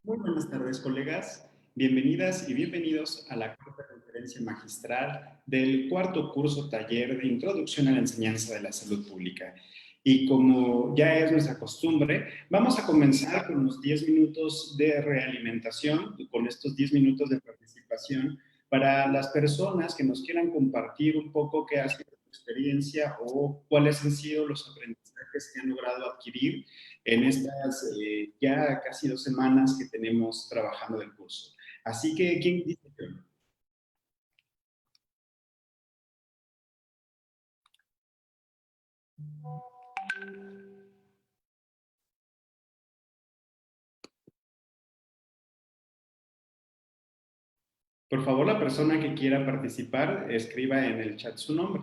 Muy buenas tardes, colegas. Bienvenidas y bienvenidos a la cuarta conferencia magistral del cuarto curso taller de Introducción a la Enseñanza de la Salud Pública. Y como ya es nuestra costumbre, vamos a comenzar con los 10 minutos de realimentación, con estos 10 minutos de participación para las personas que nos quieran compartir un poco qué ha sido su experiencia o cuáles han sido los aprendizajes que han logrado adquirir en estas ya casi 2 semanas que tenemos trabajando del curso. Así que, ¿quién dice yo? Por favor, la persona que quiera participar, escriba en el chat su nombre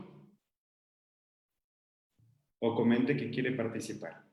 o comente que quiere participar.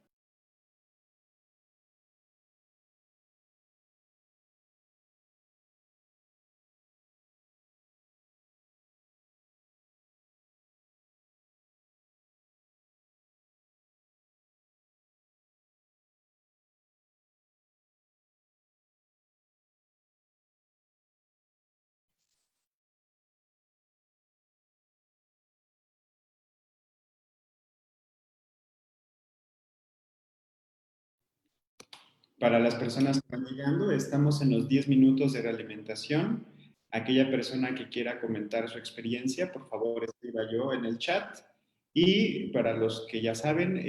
Para las personas que van llegando, estamos en los 10 minutos de realimentación. Aquella persona que quiera comentar su experiencia, por favor, escriba yo en el chat. Y para los que ya saben,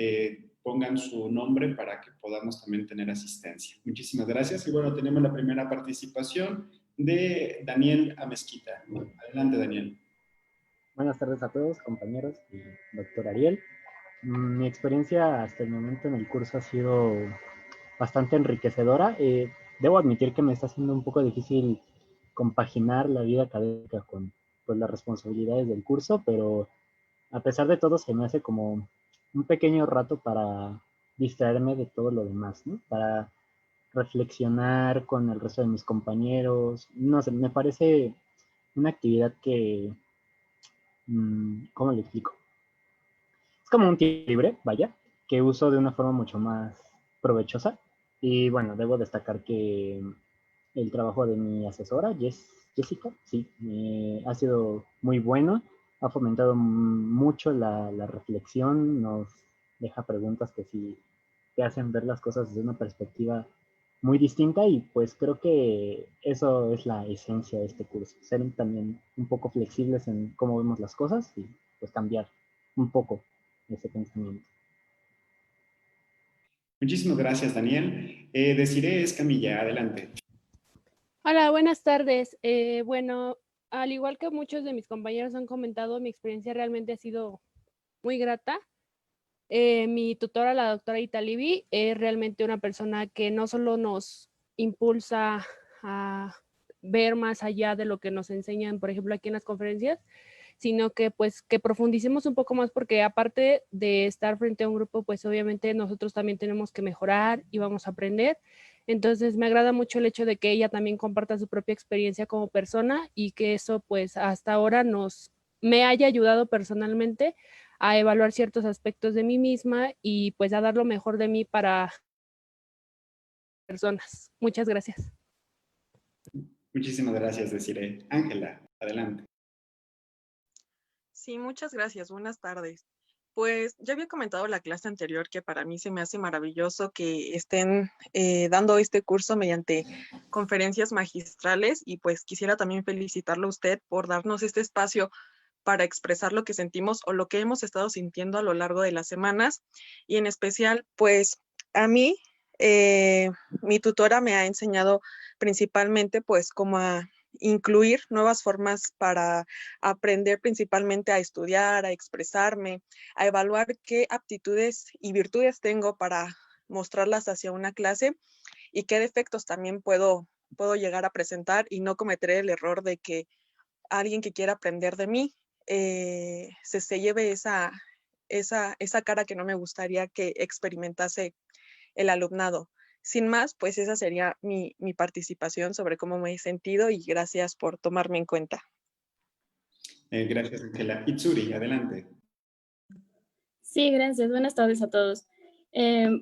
pongan su nombre para que podamos también tener asistencia. Muchísimas gracias. Y bueno, tenemos la primera participación de Daniel Amezquita. Adelante, Daniel. Buenas tardes a todos, compañeros y doctor Ariel. Mi experiencia hasta el momento en el curso ha sido bastante enriquecedora. Debo admitir que me está siendo un poco difícil compaginar la vida académica con pues, las responsabilidades del curso, pero a pesar de todo se me hace como un pequeño rato para distraerme de todo lo demás, ¿no? Para reflexionar con el resto de mis compañeros. No sé, me parece una actividad que, ¿cómo le explico? Es como un tiempo libre, vaya, que uso de una forma mucho más provechosa. Y bueno, debo destacar que el trabajo de mi asesora, Jessica, sí, ha sido muy bueno, ha fomentado mucho la reflexión, nos deja preguntas que sí te hacen ver las cosas desde una perspectiva muy distinta y pues creo que eso es la esencia de este curso, ser también un poco flexibles en cómo vemos las cosas y pues cambiar un poco ese pensamiento. Muchísimas gracias, Daniel. Desiree Escamilla, adelante. Hola, buenas tardes. Bueno, al igual que muchos de mis compañeros han comentado, mi experiencia realmente ha sido muy grata. Mi tutora, la doctora Italibi, es realmente una persona que no solo nos impulsa a ver más allá de lo que nos enseñan, por ejemplo, aquí en las conferencias, sino que pues que profundicemos un poco más porque aparte de estar frente a un grupo, pues obviamente nosotros también tenemos que mejorar y vamos a aprender. Entonces me agrada mucho el hecho de que ella también comparta su propia experiencia como persona y que eso pues hasta ahora me haya ayudado personalmente a evaluar ciertos aspectos de mí misma y pues a dar lo mejor de mí para personas. Muchas gracias. Muchísimas gracias, Desiree. Ángela, adelante. Sí, muchas gracias. Buenas tardes. Pues ya había comentado la clase anterior que para mí se me hace maravilloso que estén dando este curso mediante conferencias magistrales y pues quisiera también felicitarlo a usted por darnos este espacio para expresar lo que sentimos o lo que hemos estado sintiendo a lo largo de las semanas y en especial pues a mí mi tutora me ha enseñado principalmente pues como a incluir nuevas formas para aprender principalmente a estudiar, a expresarme, a evaluar qué aptitudes y virtudes tengo para mostrarlas hacia una clase y qué defectos también puedo llegar a presentar y no cometer el error de que alguien que quiera aprender de mí se lleve esa cara que no me gustaría que experimentase el alumnado. Sin más, pues esa sería mi participación sobre cómo me he sentido y gracias por tomarme en cuenta. Gracias, Ángela. Itsuri, adelante. Sí, gracias. Buenas tardes a todos.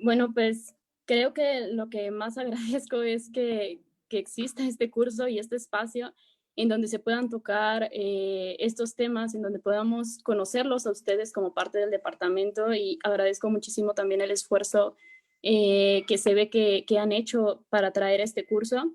Bueno, pues creo que lo que más agradezco es que exista este curso y este espacio en donde se puedan tocar estos temas, en donde podamos conocerlos a ustedes como parte del departamento, y agradezco muchísimo también el esfuerzo que se ve que han hecho para traer este curso.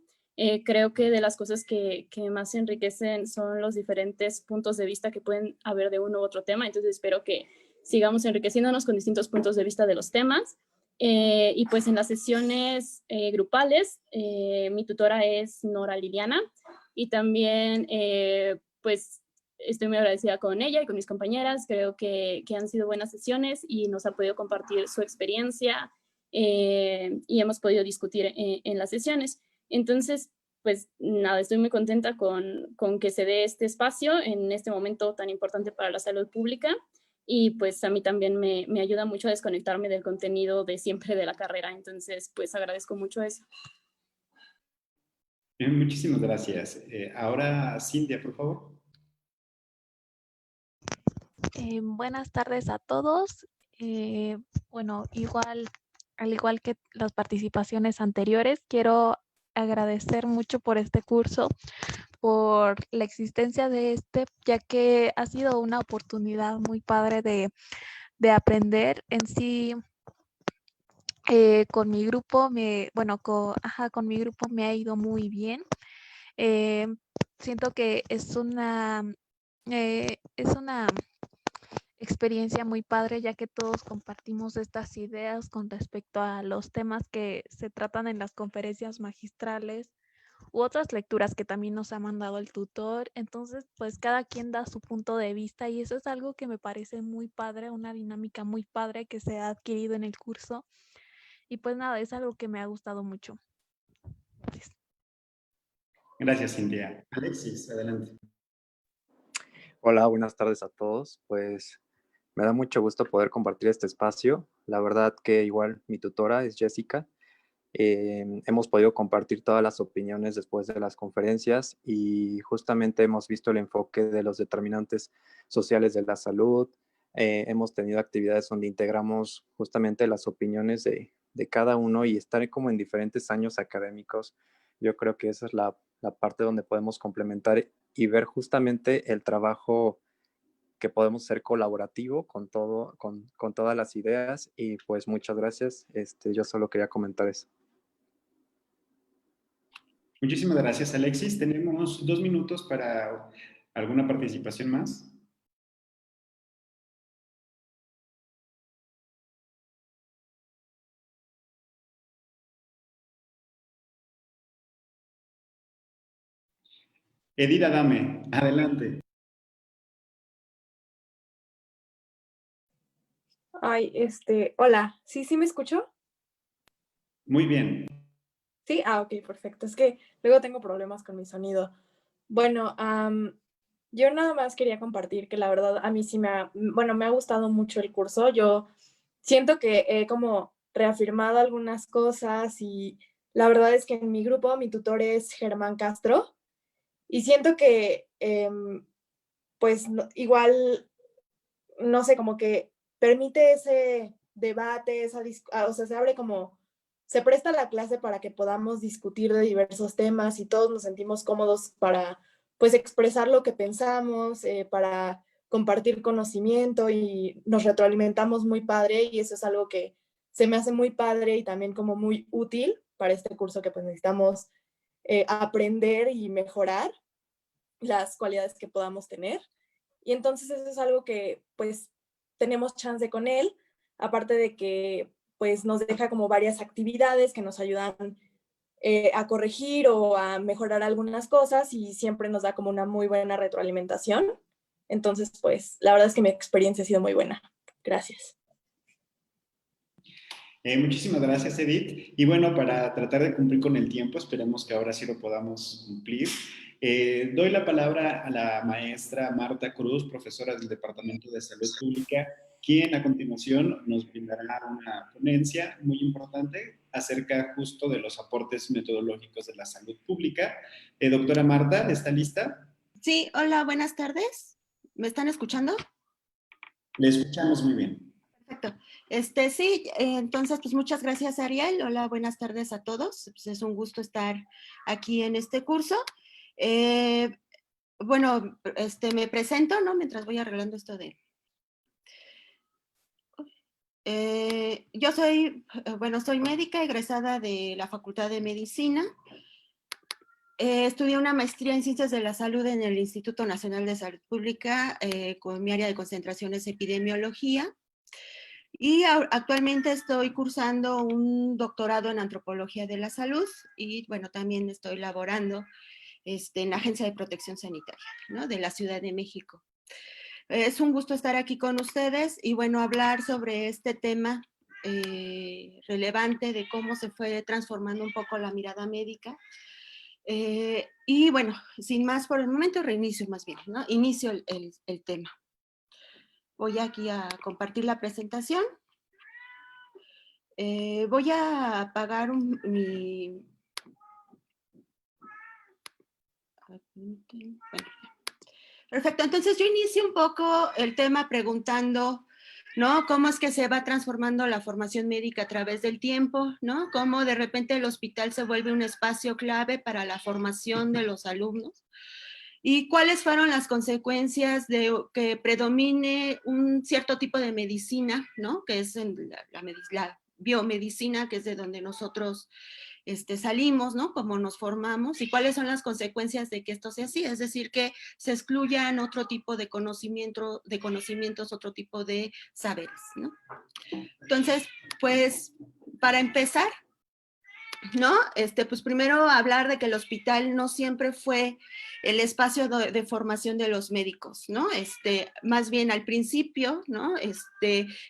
Creo que de las cosas que más enriquecen son los diferentes puntos de vista que pueden haber de uno u otro tema, entonces espero que sigamos enriqueciéndonos con distintos puntos de vista de los temas. Y pues en las sesiones grupales, mi tutora es Nora Liliana, y también pues estoy muy agradecida con ella y con mis compañeras. Creo que han sido buenas sesiones y nos ha podido compartir su experiencia y hemos podido discutir en las sesiones. Entonces, pues nada, estoy muy contenta con que se dé este espacio en este momento tan importante para la salud pública. Y pues a mí también me ayuda mucho a desconectarme del contenido de siempre de la carrera. Entonces, pues agradezco mucho eso. Muchísimas gracias. Ahora, Cintia, por favor. Buenas tardes a todos. Bueno, al igual que las participaciones anteriores, quiero agradecer mucho por este curso, por la existencia de ya que ha sido una oportunidad muy padre de aprender en sí. Con mi grupo, con mi grupo me ha ido muy bien. Siento que es una experiencia muy padre, ya que todos compartimos estas ideas con respecto a los temas que se tratan en las conferencias magistrales u otras lecturas que también nos ha mandado el tutor. Entonces, pues cada quien da su punto de vista y eso es algo que me parece muy padre, una dinámica muy padre que se ha adquirido en el curso. Y pues nada, es algo que me ha gustado mucho. Gracias. Gracias, Cintia. Alexis, adelante. Hola, buenas tardes a todos. Pues me da mucho gusto poder compartir este espacio. La verdad que igual mi tutora es Jessica. Hemos podido compartir todas las opiniones después de las conferencias y justamente hemos visto el enfoque de los determinantes sociales de la salud. Hemos tenido actividades donde integramos justamente las opiniones de cada uno y estar como en diferentes años académicos. Yo creo que esa es la parte donde podemos complementar y ver justamente el trabajo que podemos ser colaborativo con todas las ideas. Y pues muchas gracias. Yo solo quería comentar eso. Muchísimas gracias, Alexis. Tenemos 2 minutos para alguna participación más. Edith Adame, adelante. Ay, hola, ¿sí me escucho? Muy bien. Sí, ok, perfecto. Es que luego tengo problemas con mi sonido. Bueno, yo nada más quería compartir que la verdad a mí sí me ha gustado mucho el curso. Yo siento que he como reafirmado algunas cosas y la verdad es que en mi grupo mi tutor es Germán Castro y siento que pues igual, no sé, como que permite ese debate, o sea, se abre como, se presta la clase para que podamos discutir de diversos temas y todos nos sentimos cómodos para, pues, expresar lo que pensamos, para compartir conocimiento y nos retroalimentamos muy padre y eso es algo que se me hace muy padre y también como muy útil para este curso que pues necesitamos aprender y mejorar las cualidades que podamos tener. Y entonces eso es algo que pues tenemos chance con él, aparte de que pues nos deja como varias actividades que nos ayudan a corregir o a mejorar algunas cosas y siempre nos da como una muy buena retroalimentación. Entonces, pues, la verdad es que mi experiencia ha sido muy buena. Gracias. Muchísimas gracias, Edith. Y bueno, para tratar de cumplir con el tiempo, esperemos que ahora sí lo podamos cumplir. Doy la palabra a la maestra Marta Cruz, profesora del Departamento de Salud Pública, quien a continuación nos brindará una ponencia muy importante acerca justo de los aportes metodológicos de la salud pública. Doctora Marta, ¿está lista? Sí, hola, buenas tardes. ¿Me están escuchando? Le escuchamos muy bien. Perfecto. Sí, entonces, pues muchas gracias, Ariel. Hola, buenas tardes a todos. Pues es un gusto estar aquí en este curso. Bueno, me presento, ¿no? Mientras voy arreglando esto de... yo soy médica egresada de la Facultad de Medicina. Estudié una maestría en Ciencias de la Salud en el Instituto Nacional de Salud Pública, con mi área de concentración es epidemiología. Y actualmente estoy cursando un doctorado en antropología de la salud y bueno, también estoy laborando en la Agencia de Protección Sanitaria, ¿no? De la Ciudad de México. Es un gusto estar aquí con ustedes y bueno, hablar sobre este tema relevante de cómo se fue transformando un poco la mirada médica. Y bueno, sin más por el momento, reinicio más bien, ¿no? Inicio el tema. Voy aquí a compartir la presentación. Voy a apagar mi... Bueno, perfecto, entonces yo inicio un poco el tema preguntando, ¿no? ¿Cómo es que se va transformando la formación médica a través del tiempo, ¿no? Cómo de repente el hospital se vuelve un espacio clave para la formación de los alumnos. ¿Y cuáles fueron las consecuencias de que predomine un cierto tipo de medicina, ¿no? Que es la biomedicina, que es de donde nosotros salimos, ¿no? Cómo nos formamos y cuáles son las consecuencias de que esto sea así, es decir, que se excluyan otro tipo de conocimientos, otro tipo de saberes, ¿no? Entonces, pues, para empezar, ¿no? Pues primero hablar de que el hospital no siempre fue el espacio de formación de los médicos, ¿no? Más bien al principio, ¿no?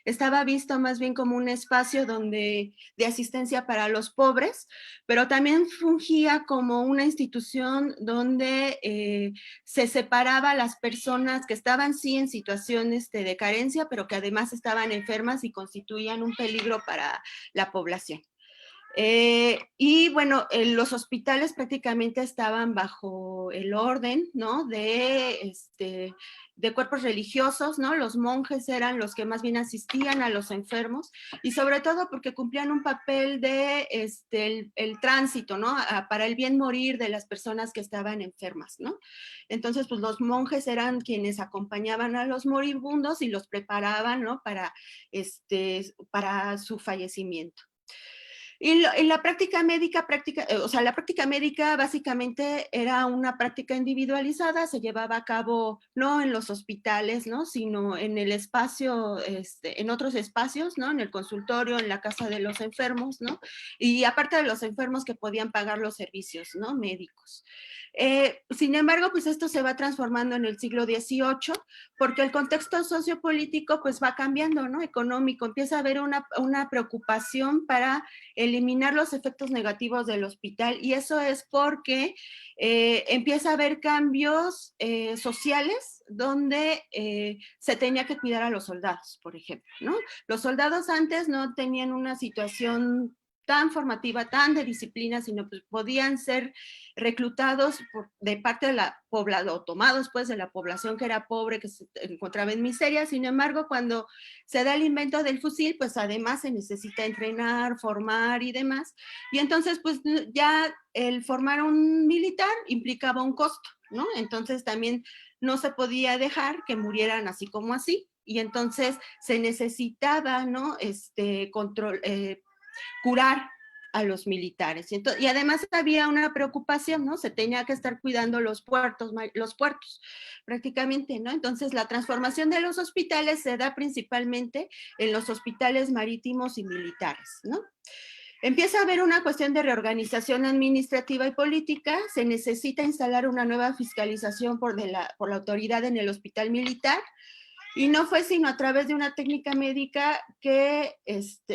Estaba visto más bien como un espacio de asistencia para los pobres, pero también fungía como una institución donde se separaba a las personas que estaban sí en situaciones de carencia, pero que además estaban enfermas y constituían un peligro para la población. Y bueno, los hospitales prácticamente estaban bajo el orden, ¿no? De cuerpos religiosos, ¿no? Los monjes eran los que más bien asistían a los enfermos y sobre todo porque cumplían un papel de el tránsito, ¿no? Para el bien morir de las personas que estaban enfermas, ¿no? Entonces, pues los monjes eran quienes acompañaban a los moribundos y los preparaban, ¿no? Para su fallecimiento. Y la práctica médica, la práctica médica básicamente era una práctica individualizada, se llevaba a cabo no en los hospitales, ¿no? Sino en el espacio, en otros espacios, ¿no? En el consultorio, en la casa de los enfermos, ¿no? Y aparte de los enfermos que podían pagar los servicios, ¿no? Médicos. Sin embargo, pues esto se va transformando en el siglo XVIII porque el contexto sociopolítico pues va cambiando, ¿no? Económico, empieza a haber una preocupación para eliminar los efectos negativos del hospital y eso es porque empieza a haber cambios sociales donde se tenía que cuidar a los soldados, por ejemplo, ¿no? Los soldados antes no tenían una situación tan formativa, tan de disciplina, sino pues podían ser reclutados de parte de la población, o tomados pues de la población que era pobre, que se encontraba en miseria. Sin embargo, cuando se da el invento del fusil, pues además se necesita entrenar, formar y demás. Y entonces pues ya el formar un militar implicaba un costo, ¿no? Entonces también no se podía dejar que murieran así como así. Y entonces se necesitaba, ¿no? Curar a los militares. Y además había una preocupación, ¿no? Se tenía que estar cuidando los puertos prácticamente, ¿no? Entonces la transformación de los hospitales se da principalmente en los hospitales marítimos y militares, ¿no? Empieza a haber una cuestión de reorganización administrativa y política, se necesita instalar una nueva fiscalización por la autoridad en el hospital militar, y no fue sino a través de una técnica médica que,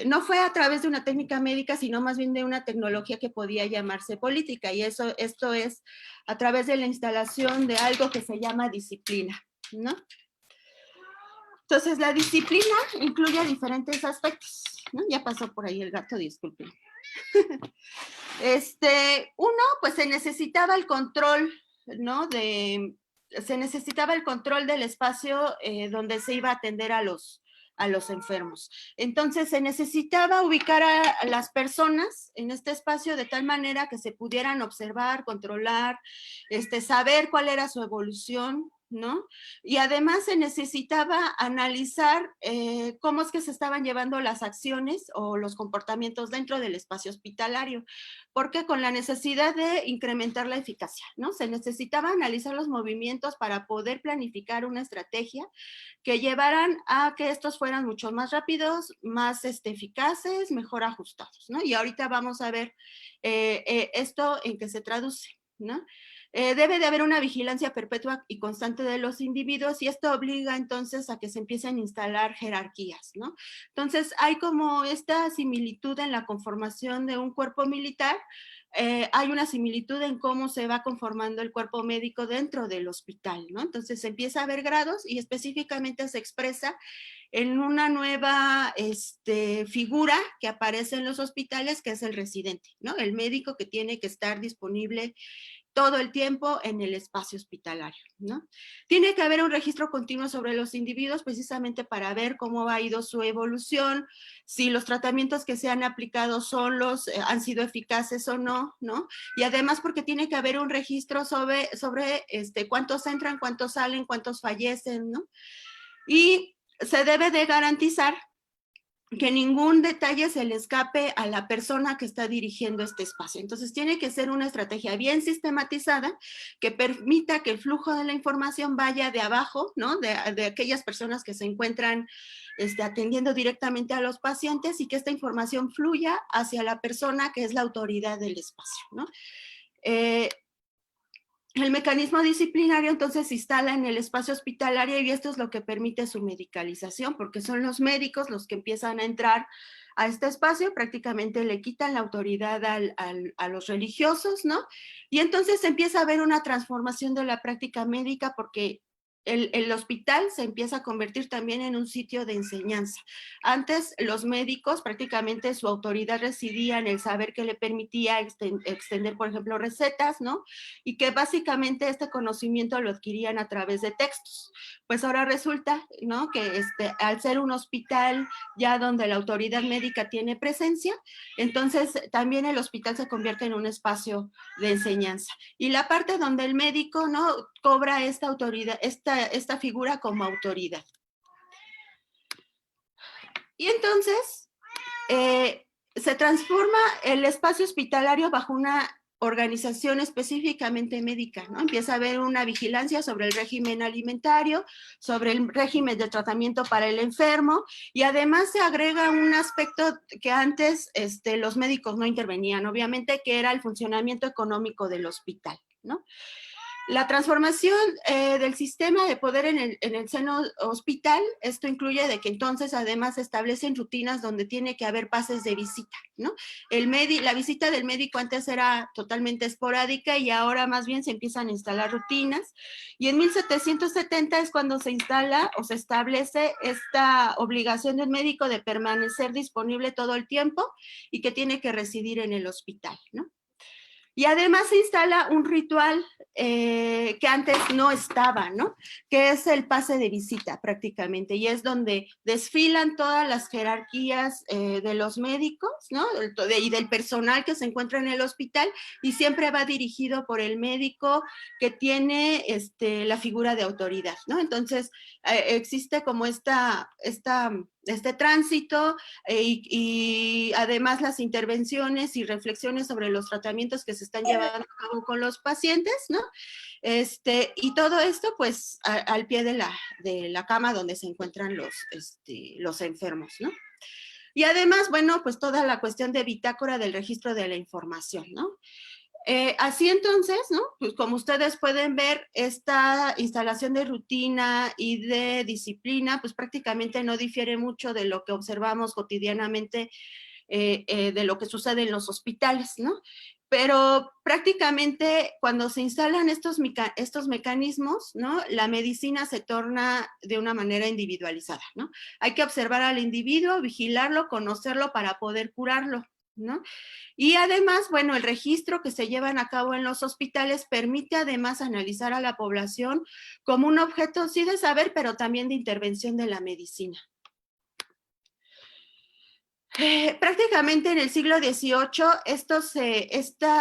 no fue a través de una técnica médica, sino más bien de una tecnología que podía llamarse política, y esto es a través de la instalación de algo que se llama disciplina, ¿no? Entonces, la disciplina incluye diferentes aspectos, ¿no? Ya pasó por ahí el gato, disculpen. Uno, pues se necesitaba el control, ¿no? Se necesitaba el control del espacio donde se iba a atender a los enfermos. Entonces, se necesitaba ubicar a las personas en este espacio de tal manera que se pudieran observar, controlar, saber cuál era su evolución, ¿no? Y además se necesitaba analizar cómo es que se estaban llevando las acciones o los comportamientos dentro del espacio hospitalario, porque con la necesidad de incrementar la eficacia, ¿no? Se necesitaba analizar los movimientos para poder planificar una estrategia que llevaran a que estos fueran mucho más rápidos, más eficaces, mejor ajustados, ¿no? Y ahorita vamos a ver esto en qué se traduce, ¿no? Debe de haber una vigilancia perpetua y constante de los individuos, y esto obliga entonces a que se empiecen a instalar jerarquías, ¿no? Entonces hay como esta similitud en la conformación de un cuerpo militar, hay una similitud en cómo se va conformando el cuerpo médico dentro del hospital, ¿no? Entonces se empieza a ver grados y específicamente se expresa en una nueva figura que aparece en los hospitales, que es el residente, ¿no? El médico que tiene que estar disponible todo el tiempo en el espacio hospitalario, ¿no? Tiene que haber un registro continuo sobre los individuos precisamente para ver cómo ha ido su evolución, si los tratamientos que se han aplicado han sido eficaces o no, ¿no? Y además porque tiene que haber un registro sobre cuántos entran, cuántos salen, cuántos fallecen, ¿no? Y se debe de garantizar que ningún detalle se le escape a la persona que está dirigiendo este espacio. Entonces tiene que ser una estrategia bien sistematizada que permita que el flujo de la información vaya de abajo, ¿no? De aquellas personas que se encuentran atendiendo directamente a los pacientes, y que esta información fluya hacia la persona que es la autoridad del espacio, ¿no? El mecanismo disciplinario entonces se instala en el espacio hospitalario, y esto es lo que permite su medicalización, porque son los médicos los que empiezan a entrar a este espacio, prácticamente le quitan la autoridad a los religiosos, ¿no? Y entonces empieza a haber una transformación de la práctica médica, porque el hospital se empieza a convertir también en un sitio de enseñanza. Antes los médicos prácticamente su autoridad residía en el saber que le permitía extender, por ejemplo, recetas, ¿no? Y que básicamente este conocimiento lo adquirían a través de textos. Pues ahora resulta, ¿no? Que al ser un hospital ya donde la autoridad médica tiene presencia, entonces también el hospital se convierte en un espacio de enseñanza. Y la parte donde el médico, ¿no? Cobra esta autoridad, esta figura como autoridad. Y entonces se transforma el espacio hospitalario bajo una organización específicamente médica, ¿no? Empieza a haber una vigilancia sobre el régimen alimentario, sobre el régimen de tratamiento para el enfermo, y además se agrega un aspecto que antes los médicos no intervenían, obviamente, que era el funcionamiento económico del hospital, ¿no? La transformación del sistema de poder en el seno hospital, esto incluye de que entonces además se establecen rutinas donde tiene que haber pases de visita, ¿no? La visita del médico antes era totalmente esporádica, y ahora más bien se empiezan a instalar rutinas, y en 1770 es cuando se instala o se establece esta obligación del médico de permanecer disponible todo el tiempo y que tiene que residir en el hospital, ¿no? Y además se instala un ritual que antes no estaba, ¿no? Que es el pase de visita prácticamente, y es donde desfilan todas las jerarquías de los médicos, ¿no? Y del personal que se encuentra en el hospital, y siempre va dirigido por el médico que tiene la figura de autoridad, ¿no? Entonces existe como este tránsito y además las intervenciones y reflexiones sobre los tratamientos que se están llevando a cabo con los pacientes, ¿no? Y todo esto pues al pie de la cama donde se encuentran los enfermos, ¿no? Y además, bueno, pues toda la cuestión de bitácora del registro de la información, ¿no? Así entonces, ¿no? Pues como ustedes pueden ver, esta instalación de rutina y de disciplina, pues prácticamente no difiere mucho de lo que observamos cotidianamente, de lo que sucede en los hospitales, ¿no? Pero prácticamente cuando se instalan estos mecanismos, ¿no? La medicina se torna de una manera individualizada, ¿no? Hay que observar al individuo, vigilarlo, conocerlo para poder curarlo, ¿no? Y además, bueno, el registro que se llevan a cabo en los hospitales permite además analizar a la población como un objeto, sí, de saber, pero también de intervención de la medicina. Prácticamente en el siglo XVIII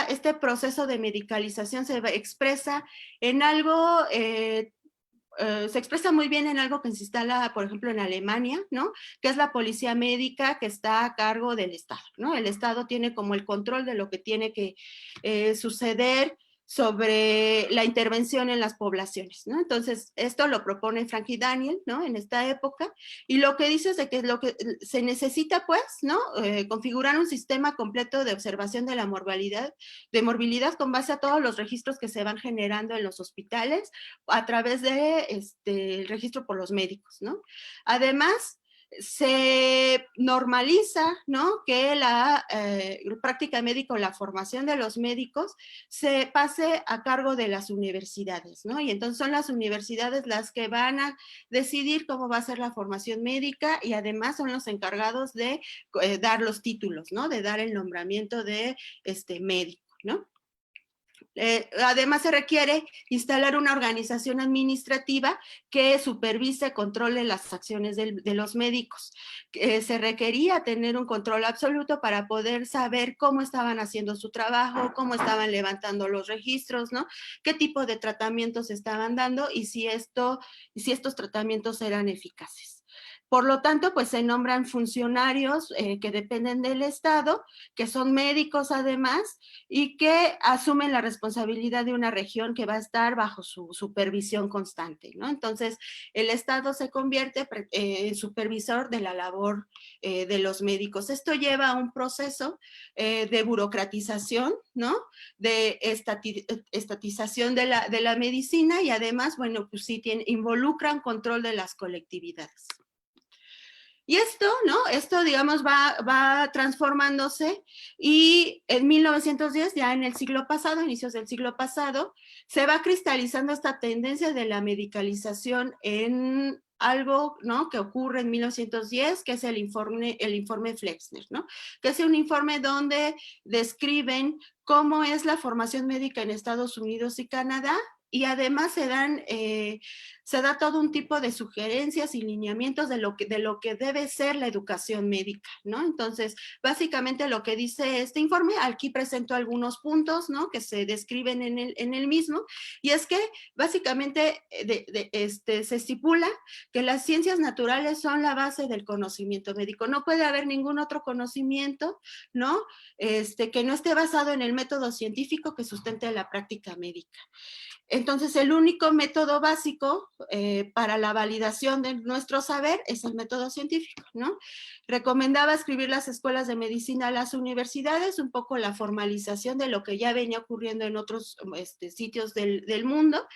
este proceso de medicalización se expresa en algo, se expresa muy bien en algo que se instala, por ejemplo, en Alemania, ¿no? Que es la policía médica que está a cargo del Estado, ¿no? El Estado tiene como el control de lo que tiene que suceder sobre la intervención en las poblaciones, ¿no? Entonces, esto lo propone Frankie Daniel, ¿no? En esta época, y lo que dice es de que lo que se necesita, pues, ¿no? Configurar un sistema completo de observación de la morbilidad con base a todos los registros que se van generando en los hospitales a través de el registro por los médicos, ¿no? Además, se normaliza, ¿no? Que la práctica médica o la formación de los médicos se pase a cargo de las universidades, ¿no? Y entonces son las universidades las que van a decidir cómo va a ser la formación médica y además son los encargados de dar los títulos, ¿no? De dar el nombramiento de médico, ¿no? Además se requiere instalar una organización administrativa que supervise, controle las acciones de los médicos. Se requería tener un control absoluto para poder saber cómo estaban haciendo su trabajo, cómo estaban levantando los registros, ¿no? Qué tipo de tratamientos estaban dando y si estos tratamientos eran eficaces. Por lo tanto, pues se nombran funcionarios que dependen del Estado, que son médicos además, y que asumen la responsabilidad de una región que va a estar bajo su supervisión constante, ¿no? Entonces, el Estado se convierte en supervisor de la labor de los médicos. Esto lleva a un proceso de burocratización, ¿no? De estatización de la medicina y además, bueno, pues sí involucra un control de las colectividades. Y esto, ¿no? Esto, digamos, va transformándose y en 1910, ya en el siglo pasado, inicios del siglo pasado, se va cristalizando esta tendencia de la medicalización en algo, ¿no? Que ocurre en 1910, que es el informe Flexner, ¿no? Que es un informe donde describen cómo es la formación médica en Estados Unidos y Canadá, y además se da todo un tipo de sugerencias y lineamientos de lo que debe ser la educación médica, ¿no? Entonces, básicamente lo que dice este informe, aquí presento algunos puntos, ¿no? Que se describen en el mismo, y es que básicamente se estipula que las ciencias naturales son la base del conocimiento médico. No puede haber ningún otro conocimiento, ¿no? Que no esté basado en el método científico que sustente la práctica médica. Entonces, el único método básico para la validación de nuestro saber es el método científico, ¿no? Recomendaba escribir las escuelas de medicina a las universidades, un poco la formalización de lo que ya venía ocurriendo en otros sitios del mundo.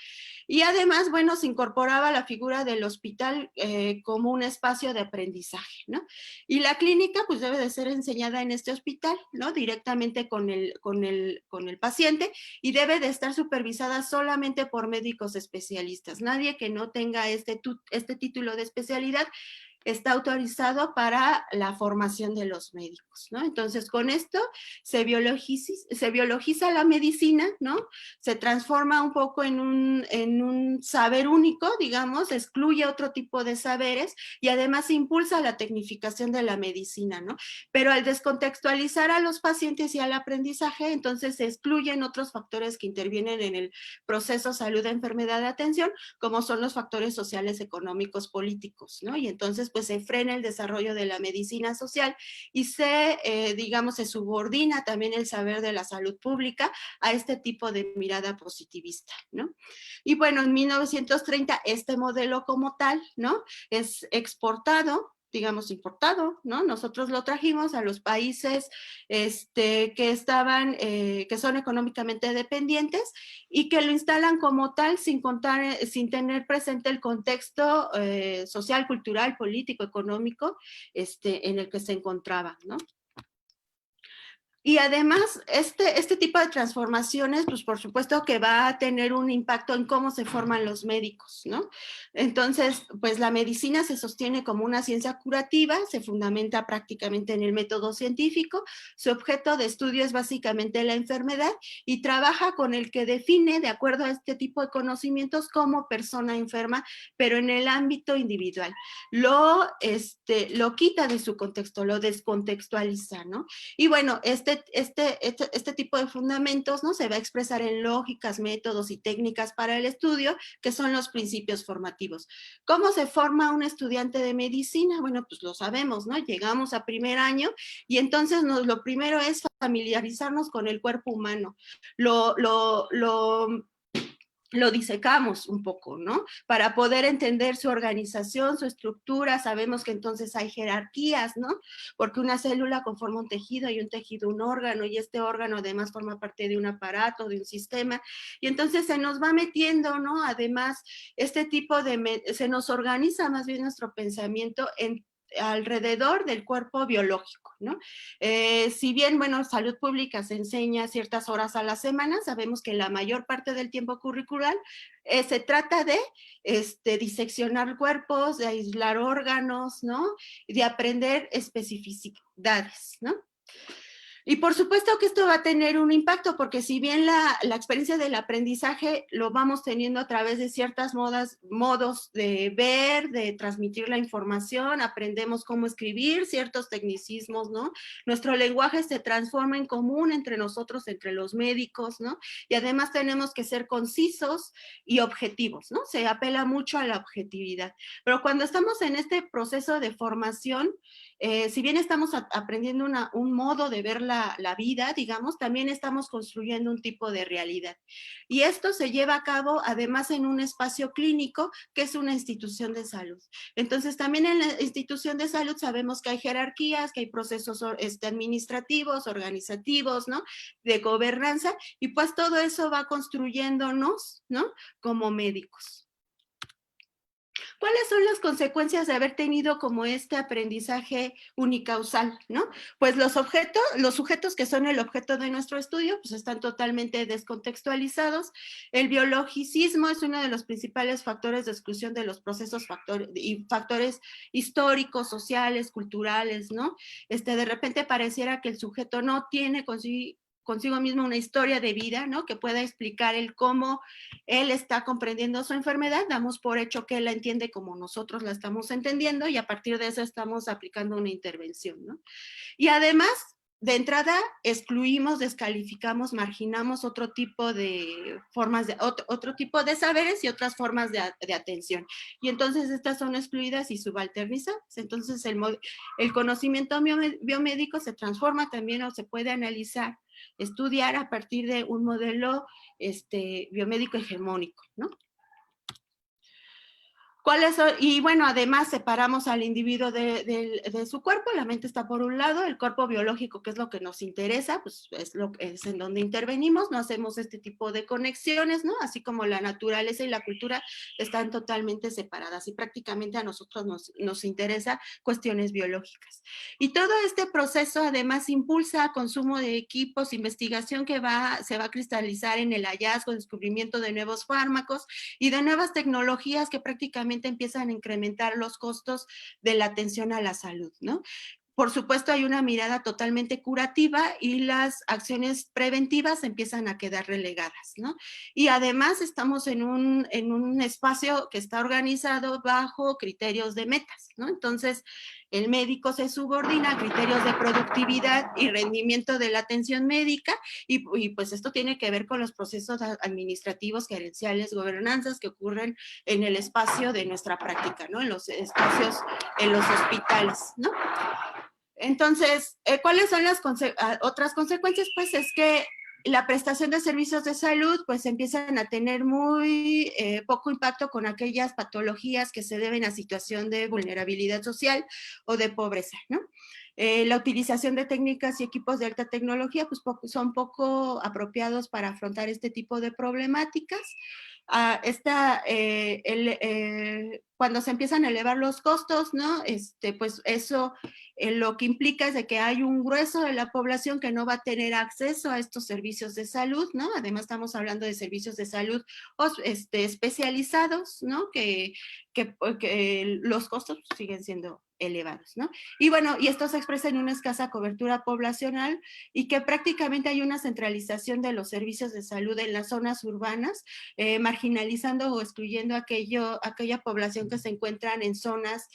Y además, bueno, se incorporaba la figura del hospital como un espacio de aprendizaje, ¿no? Y la clínica, pues debe de ser enseñada en este hospital, ¿no? Directamente con el paciente, y debe de estar supervisada solamente por médicos especialistas. Nadie que no tenga este título de especialidad está autorizado para la formación de los médicos, ¿no? Entonces, con esto se biologiza la medicina, ¿no? Se transforma un poco en un saber único, digamos, excluye otro tipo de saberes y además se impulsa la tecnificación de la medicina, ¿no? Pero al descontextualizar a los pacientes y al aprendizaje, entonces se excluyen otros factores que intervienen en el proceso salud-enfermedad de atención, como son los factores sociales, económicos, políticos, ¿no? Y entonces, pues se frena el desarrollo de la medicina social y digamos, se subordina también el saber de la salud pública a este tipo de mirada positivista, ¿no? Y bueno, en 1930 este modelo como tal, ¿no? Es exportado digamos, importado, ¿no? Nosotros lo trajimos a los países que son económicamente dependientes y que lo instalan como tal sin tener presente el contexto social, cultural, político, económico en el que se encontraban, ¿no? Y además, este tipo de transformaciones, pues por supuesto que va a tener un impacto en cómo se forman los médicos, ¿no? Entonces, pues la medicina se sostiene como una ciencia curativa, se fundamenta prácticamente en el método científico, su objeto de estudio es básicamente la enfermedad y trabaja con el que define, de acuerdo a este tipo de conocimientos, como persona enferma, pero en el ámbito individual. Lo quita de su contexto, lo descontextualiza, ¿no? Y bueno, este tipo de fundamentos, ¿no? Se va a expresar en lógicas, métodos y técnicas para el estudio, que son los principios formativos. ¿Cómo se forma un estudiante de medicina? Bueno, pues lo sabemos, ¿no? Llegamos a primer año y entonces lo primero es familiarizarnos con el cuerpo humano. Lo disecamos un poco, ¿no? Para poder entender su organización, su estructura, sabemos que entonces hay jerarquías, ¿no? Porque una célula conforma un tejido y un tejido un órgano y este órgano además forma parte de un aparato, de un sistema y entonces se nos va metiendo, ¿no? Además, se nos organiza más bien nuestro pensamiento alrededor del cuerpo biológico, ¿no? Si bien, bueno, salud pública se enseña ciertas horas a la semana, sabemos que la mayor parte del tiempo curricular se trata de diseccionar cuerpos, de aislar órganos, ¿no? De aprender especificidades, ¿no? Y por supuesto que esto va a tener un impacto, porque si bien la experiencia del aprendizaje lo vamos teniendo a través de ciertos modos de ver, de transmitir la información, aprendemos cómo escribir, ciertos tecnicismos, ¿no? Nuestro lenguaje se transforma en común entre nosotros, entre los médicos, ¿no? Y además tenemos que ser concisos y objetivos, ¿no? Se apela mucho a la objetividad. Pero cuando estamos en este proceso de formación, si bien estamos aprendiendo un modo de ver la vida, digamos, también estamos construyendo un tipo de realidad. Y esto se lleva a cabo además en un espacio clínico que es una institución de salud. Entonces también en la institución de salud sabemos que hay jerarquías, que hay procesos administrativos, organizativos, ¿no? De gobernanza y pues todo eso va construyéndonos, ¿no? Como médicos. ¿Cuáles son las consecuencias de haber tenido como este aprendizaje unicausal, ¿no? Pues los sujetos que son el objeto de nuestro estudio, pues están totalmente descontextualizados. El biologicismo es uno de los principales factores de exclusión de los procesos factores históricos, sociales, culturales, ¿no? De repente pareciera que el sujeto no tiene consigo mismo una historia de vida, ¿no? Que pueda explicar el cómo él está comprendiendo su enfermedad, damos por hecho que él la entiende como nosotros la estamos entendiendo y a partir de eso estamos aplicando una intervención, ¿no? Y además, de entrada, excluimos, descalificamos, marginamos otro tipo de formas, otro tipo de saberes y otras formas de atención. Y entonces estas son excluidas y subalternizadas. Entonces el conocimiento biomédico se transforma también o se puede analizar, estudiar a partir de un modelo biomédico hegemónico, ¿no? ¿Cuáles son? Y bueno, además separamos al individuo de su cuerpo, la mente está por un lado, el cuerpo biológico, que es lo que nos interesa, pues es en donde intervenimos, no hacemos este tipo de conexiones, ¿no? Así como la naturaleza y la cultura están totalmente separadas y prácticamente a nosotros nos interesa cuestiones biológicas. Y todo este proceso además impulsa consumo de equipos, investigación que se va a cristalizar en el hallazgo, descubrimiento de nuevos fármacos y de nuevas tecnologías que prácticamente empiezan a incrementar los costos de la atención a la salud, ¿no? Por supuesto, hay una mirada totalmente curativa y las acciones preventivas empiezan a quedar relegadas, ¿no? Y además estamos en un espacio que está organizado bajo criterios de metas, ¿no? Entonces, el médico se subordina a criterios de productividad y rendimiento de la atención médica y pues esto tiene que ver con los procesos administrativos, gerenciales, gobernanzas que ocurren en el espacio de nuestra práctica, ¿no? En los espacios, en los hospitales, ¿no? Entonces, ¿cuáles son las otras consecuencias? Pues es que la prestación de servicios de salud pues empiezan a tener muy poco impacto con aquellas patologías que se deben a situación de vulnerabilidad social o de pobreza, ¿no? La utilización de técnicas y equipos de alta tecnología pues son poco apropiados para afrontar este tipo de problemáticas. Cuando se empiezan a elevar los costos, ¿no? Pues eso lo que implica es de que hay un grueso de la población que no va a tener acceso a estos servicios de salud, ¿no? Además estamos hablando de servicios de salud especializados, ¿no? Que los costos siguen siendo elevados, ¿no? Y bueno, y esto se expresa en una escasa cobertura poblacional y que prácticamente hay una centralización de los servicios de salud en las zonas urbanas, marginalizando o excluyendo aquella población que se encuentran en zonas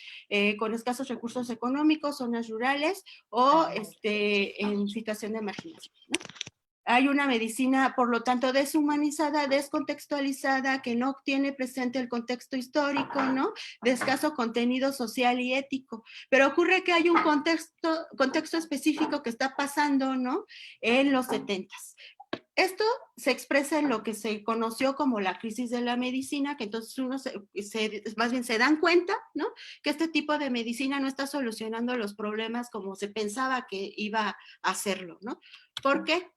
con escasos recursos económicos, zonas rurales o en situación de marginación, ¿no? Hay una medicina, por lo tanto, deshumanizada, descontextualizada, que no tiene presente el contexto histórico, ¿no? De escaso contenido social y ético. Pero ocurre que hay un contexto específico que está pasando, ¿no? En los 70s. Esto se expresa en lo que se conoció como la crisis de la medicina, que entonces uno más bien se dan cuenta, ¿no? Que este tipo de medicina no está solucionando los problemas como se pensaba que iba a hacerlo, ¿no? ¿Por qué?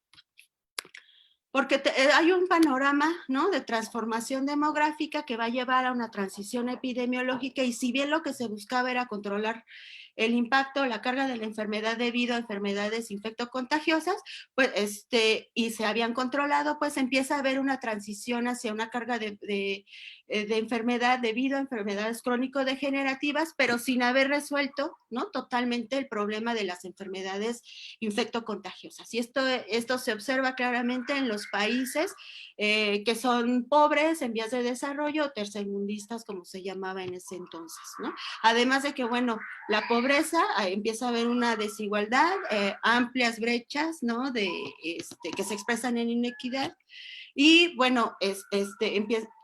Porque hay un panorama, ¿no? De transformación demográfica que va a llevar a una transición epidemiológica y si bien lo que se buscaba era controlar el impacto, la carga de la enfermedad debido a enfermedades infectocontagiosas, pues y se habían controlado, pues empieza a haber una transición hacia una carga de enfermedad debido a enfermedades crónico-degenerativas, pero sin haber resuelto, ¿no? Totalmente el problema de las enfermedades infectocontagiosas. Y esto se observa claramente en los países que son pobres, en vías de desarrollo, o tercermundistas, como se llamaba en ese entonces, ¿no? Además de que, bueno, la pobreza, empieza a haber una desigualdad, amplias brechas, ¿no? Que se expresan en inequidad. Y, bueno,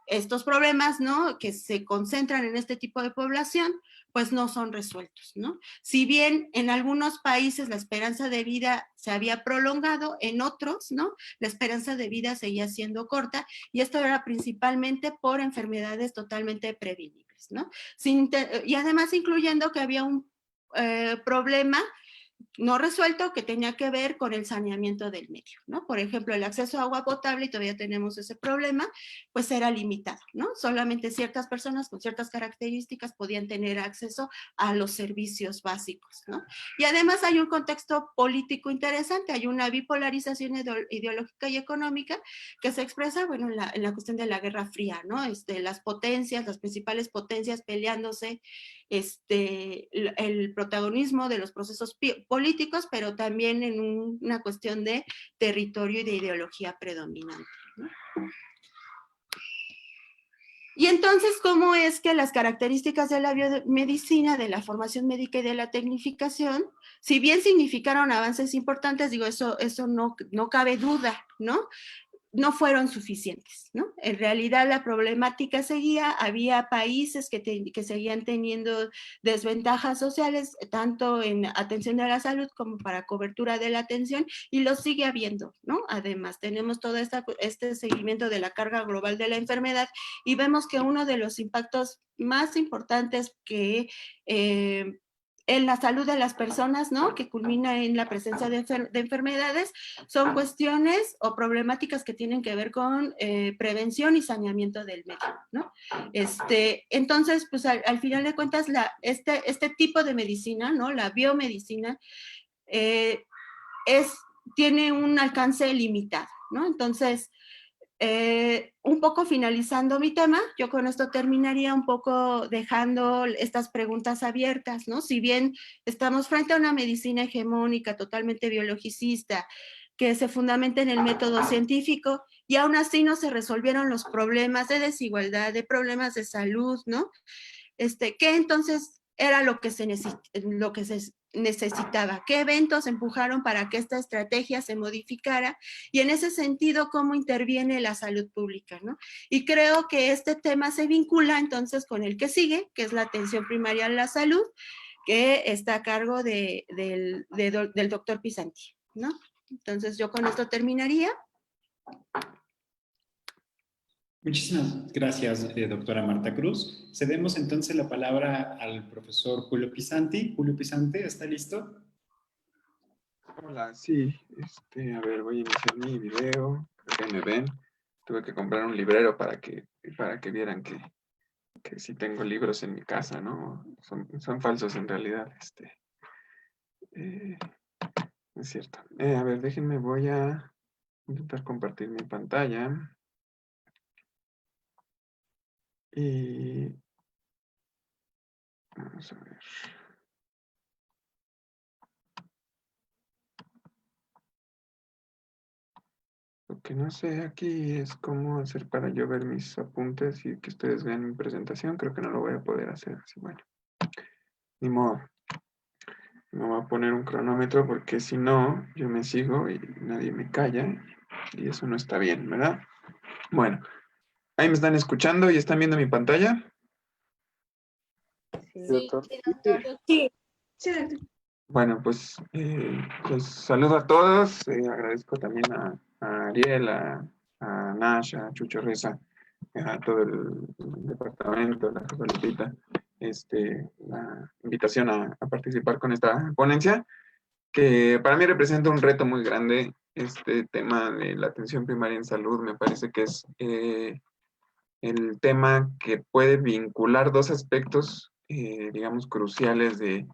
estos problemas, ¿no? Que se concentran en este tipo de población, pues no son resueltos, ¿no? Si bien en algunos países la esperanza de vida se había prolongado, en otros, ¿no? La esperanza de vida seguía siendo corta y esto era principalmente por enfermedades totalmente prevenibles, ¿no? Y además incluyendo que había un problema no resuelto que tenía que ver con el saneamiento del medio, ¿no? Por ejemplo, el acceso a agua potable, y todavía tenemos ese problema, pues era limitado, ¿no? Solamente ciertas personas con ciertas características podían tener acceso a los servicios básicos, ¿no? Y además hay un contexto político interesante, hay una bipolarización ideológica y económica que se expresa, bueno, en la cuestión de la Guerra Fría, ¿no? Las potencias, las principales potencias peleándose el protagonismo de los procesos políticos, pero también en una cuestión de territorio y de ideología predominante, ¿no? Y entonces, ¿cómo es que las características de la biomedicina, de la formación médica y de la tecnificación, si bien significaron avances importantes, digo, eso no cabe duda, ¿no? No fueron suficientes, ¿no? En realidad la problemática seguía, había países que seguían teniendo desventajas sociales, tanto en atención a la salud como para cobertura de la atención, y lo sigue habiendo, ¿no? Además, tenemos todo este seguimiento de la carga global de la enfermedad, y vemos que uno de los impactos más importantes que en la salud de las personas, ¿no? Que culmina en la presencia de enfermedades, son cuestiones o problemáticas que tienen que ver con prevención y saneamiento del medio, ¿no? Entonces, pues al final de cuentas, este tipo de medicina, ¿no? La biomedicina, tiene un alcance limitado, ¿no? Entonces, un poco finalizando mi tema, yo con esto terminaría un poco dejando estas preguntas abiertas, ¿no? Si bien estamos frente a una medicina hegemónica, totalmente biologicista, que se fundamenta en el método científico, y aún así no se resolvieron los problemas de desigualdad, de problemas de salud, ¿no? ¿Qué entonces era lo que se necesitaba? ¿Qué eventos empujaron para que esta estrategia se modificara? Y en ese sentido, ¿cómo interviene la salud pública, ¿no? Y creo que este tema se vincula entonces con el que sigue, que es la atención primaria a la salud, que está a cargo del doctor Pisanti, ¿no? Entonces yo con esto terminaría. Muchísimas gracias, doctora Marta Cruz. Cedemos entonces la palabra al profesor Julio Pisanti. Julio Pisanti, ¿está listo? Hola, sí, a ver, voy a iniciar mi video, creo que me ven. Tuve que comprar un librero para que vieran que sí tengo libros en mi casa, ¿no? Son falsos en realidad, eh, es cierto. A ver, déjenme, voy a intentar compartir mi pantalla. Y vamos a ver. Lo que no sé aquí es cómo hacer para yo ver mis apuntes y que ustedes vean mi presentación. Creo que no lo voy a poder hacer así. Bueno, ni modo. Me voy a poner un cronómetro porque si no, yo me sigo y nadie me calla. Y eso no está bien, ¿verdad? Bueno, ahí me están escuchando y están viendo mi pantalla. Sí, doctor. sí. Bueno, pues saludo a todos. Agradezco también a Ariel, a Nash, a Chucho Reza, a todo el departamento, la jefa Lupita, la invitación a participar con esta ponencia, que para mí representa un reto muy grande. Este tema de la atención primaria en salud me parece que es el tema que puede vincular dos aspectos, digamos, cruciales de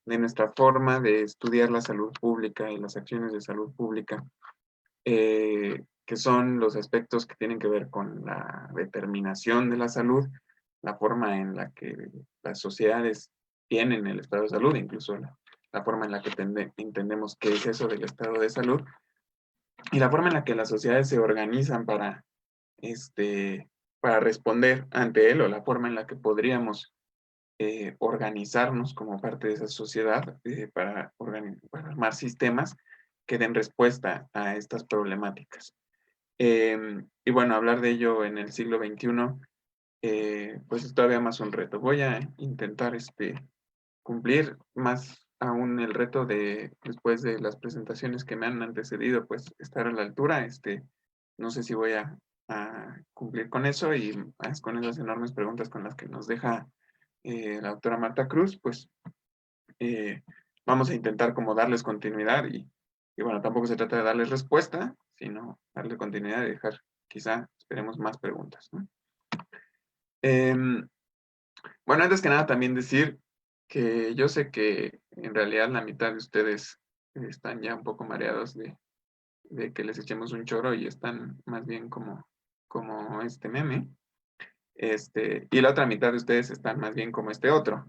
nuestra forma de estudiar la salud pública y las acciones de salud pública, que son los aspectos que tienen que ver con la determinación de la salud, la forma en la que las sociedades tienen el estado de salud, incluso la forma en la que entendemos qué es eso del estado de salud, y la forma en la que las sociedades se organizan para responder ante él, o la forma en la que podríamos organizarnos como parte de esa sociedad para armar sistemas que den respuesta a estas problemáticas. Y bueno, hablar de ello en el siglo XXI, pues es todavía más un reto. Voy a intentar cumplir más aún el reto de, después de las presentaciones que me han antecedido, pues estar a la altura. No sé si voy a cumplir con eso y más con esas enormes preguntas con las que nos deja la doctora Marta Cruz, pues vamos a intentar como darles continuidad y bueno, tampoco se trata de darles respuesta, sino darle continuidad y dejar, quizá, esperemos más preguntas, ¿no? Bueno, antes que nada también decir que yo sé que en realidad la mitad de ustedes están ya un poco mareados de que les echemos un choro y están más bien como este meme, y la otra mitad de ustedes están más bien como este otro.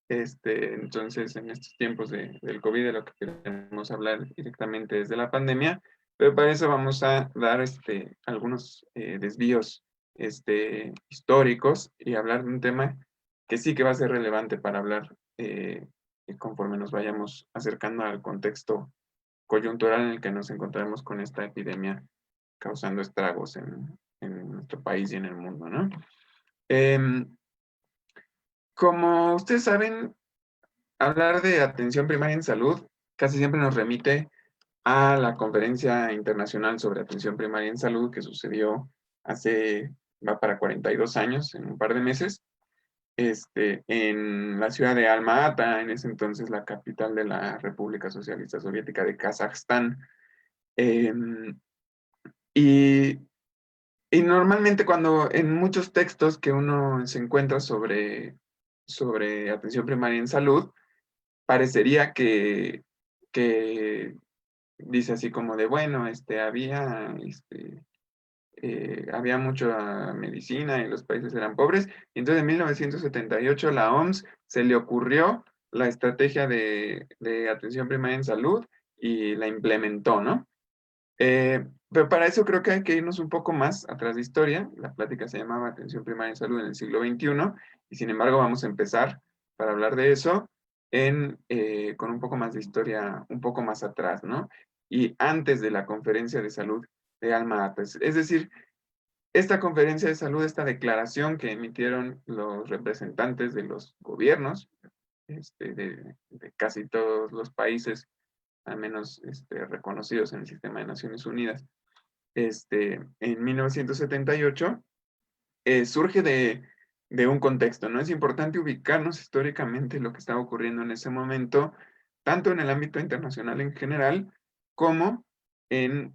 Entonces, en estos tiempos del COVID, de lo que queremos hablar directamente desde la pandemia, pero para eso vamos a dar algunos desvíos históricos y hablar de un tema que sí que va a ser relevante para hablar conforme nos vayamos acercando al contexto coyuntural en el que nos encontraremos con esta epidemia causando estragos en nuestro país y en el mundo, ¿no? Como ustedes saben, hablar de atención primaria en salud casi siempre nos remite a la Conferencia Internacional sobre Atención Primaria en Salud que sucedió va para 42 años, en un par de meses, en la ciudad de Alma-Ata, en ese entonces la capital de la República Socialista Soviética de Kazajstán. Y normalmente cuando en muchos textos que uno se encuentra sobre atención primaria en salud, parecería que dice así como de, bueno, había mucha medicina y los países eran pobres. Y entonces en 1978 la OMS se le ocurrió la estrategia de atención primaria en salud y la implementó, ¿no? Pero para eso creo que hay que irnos un poco más atrás de historia. La plática se llamaba Atención Primaria en Salud en el siglo XXI, y sin embargo vamos a empezar para hablar de eso con un poco más de historia, un poco más atrás, ¿no? Y antes de la conferencia de salud de Alma-Ata. Es decir, esta conferencia de salud, esta declaración que emitieron los representantes de los gobiernos de casi todos los países, al menos reconocidos en el sistema de Naciones Unidas, en 1978, surge de un contexto, ¿no? Es importante ubicarnos históricamente lo que estaba ocurriendo en ese momento, tanto en el ámbito internacional en general, como en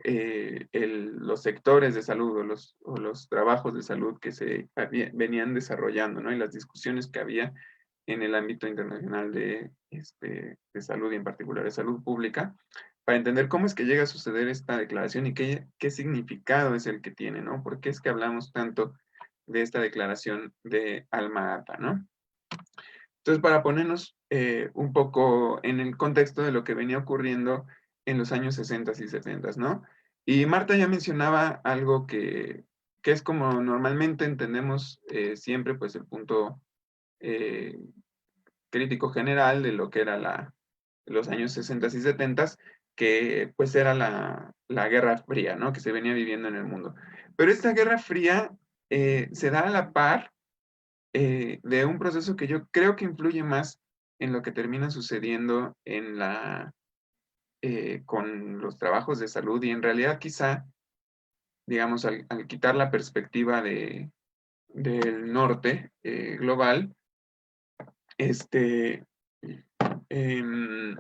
los sectores de salud o los trabajos de salud que venían desarrollando, ¿no? Y las discusiones que había en el ámbito internacional de salud y en particular de salud pública, para entender cómo es que llega a suceder esta declaración y qué significado es el que tiene, ¿no? ¿Por qué es que hablamos tanto de esta declaración de Alma Ata, ¿no? Entonces, para ponernos un poco en el contexto de lo que venía ocurriendo en los años 60 y 70, ¿no? Y Marta ya mencionaba algo que es como normalmente entendemos siempre, pues el punto crítico general de lo que era los años 60 y 70, que pues era la Guerra Fría, ¿no? Que se venía viviendo en el mundo. Pero esta Guerra Fría se da a la par de un proceso que yo creo que influye más en lo que termina sucediendo con los trabajos de salud, y en realidad quizá, digamos, al quitar la perspectiva del norte global, em,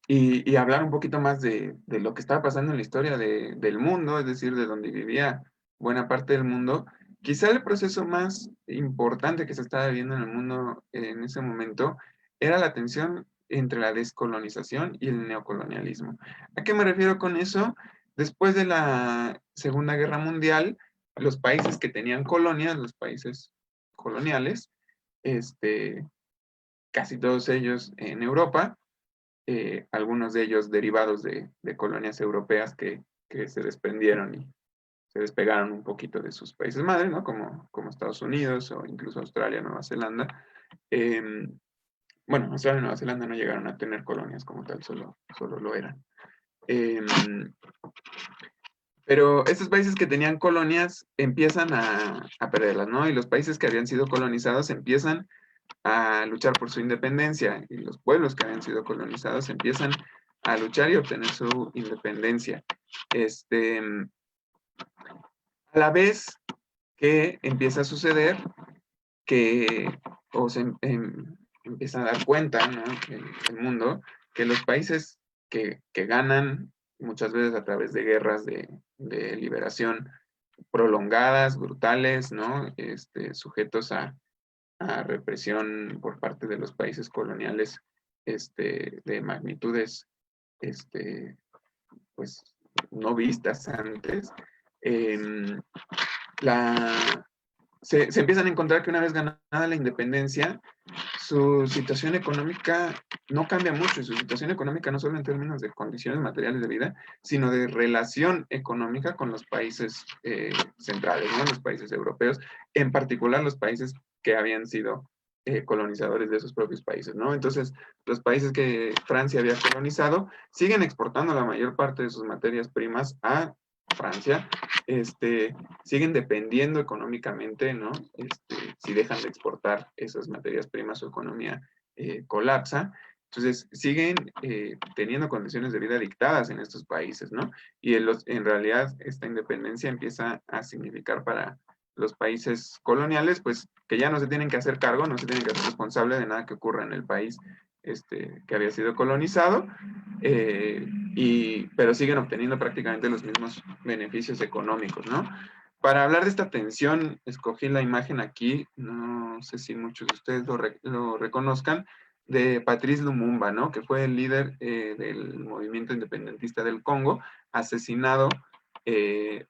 y hablar un poquito más de lo que estaba pasando en la historia del mundo, es decir, de donde vivía buena parte del mundo. Quizá el proceso más importante que se estaba viviendo en el mundo en ese momento era la tensión entre la descolonización y el neocolonialismo. ¿A qué me refiero con eso? Después de la Segunda Guerra Mundial, los países que tenían colonias, los países coloniales, casi todos ellos en Europa, algunos de ellos derivados de colonias europeas que se desprendieron y se despegaron un poquito de sus países madres, ¿no? Como Estados Unidos o incluso Australia, Nueva Zelanda. Bueno, Australia y Nueva Zelanda no llegaron a tener colonias como tal, solo lo eran. Pero estos países que tenían colonias empiezan a perderlas, ¿no? Y los países que habían sido colonizados empiezan a luchar por su independencia, y los pueblos que habían sido colonizados empiezan a luchar y obtener su independencia. A la vez que empieza a suceder que, o se empieza a dar cuenta, ¿no? El mundo, que los países que ganan muchas veces a través de guerras de liberación prolongadas, brutales, ¿no? Sujetos a represión por parte de los países coloniales de magnitudes pues no vistas antes, se empiezan a encontrar que una vez ganada la independencia, su situación económica no cambia mucho, y su situación económica no solo en términos de condiciones materiales de vida, sino de relación económica con los países centrales, ¿no? Los países europeos, en particular los países que habían sido colonizadores de esos propios países, ¿no? Entonces, los países que Francia había colonizado siguen exportando la mayor parte de sus materias primas a Francia, siguen dependiendo económicamente, ¿no? Si dejan de exportar esas materias primas, su economía colapsa. Entonces, siguen teniendo condiciones de vida dictadas en estos países, ¿no? Y en realidad, esta independencia empieza a significar para los países coloniales, pues, que ya no se tienen que hacer cargo, no se tienen que hacer responsable de nada que ocurra en el país que había sido colonizado, pero siguen obteniendo prácticamente los mismos beneficios económicos, ¿no? Para hablar de esta tensión, escogí la imagen aquí, no sé si muchos de ustedes lo reconozcan, de Patrice Lumumba, ¿no? Que fue el líder del movimiento independentista del Congo, asesinado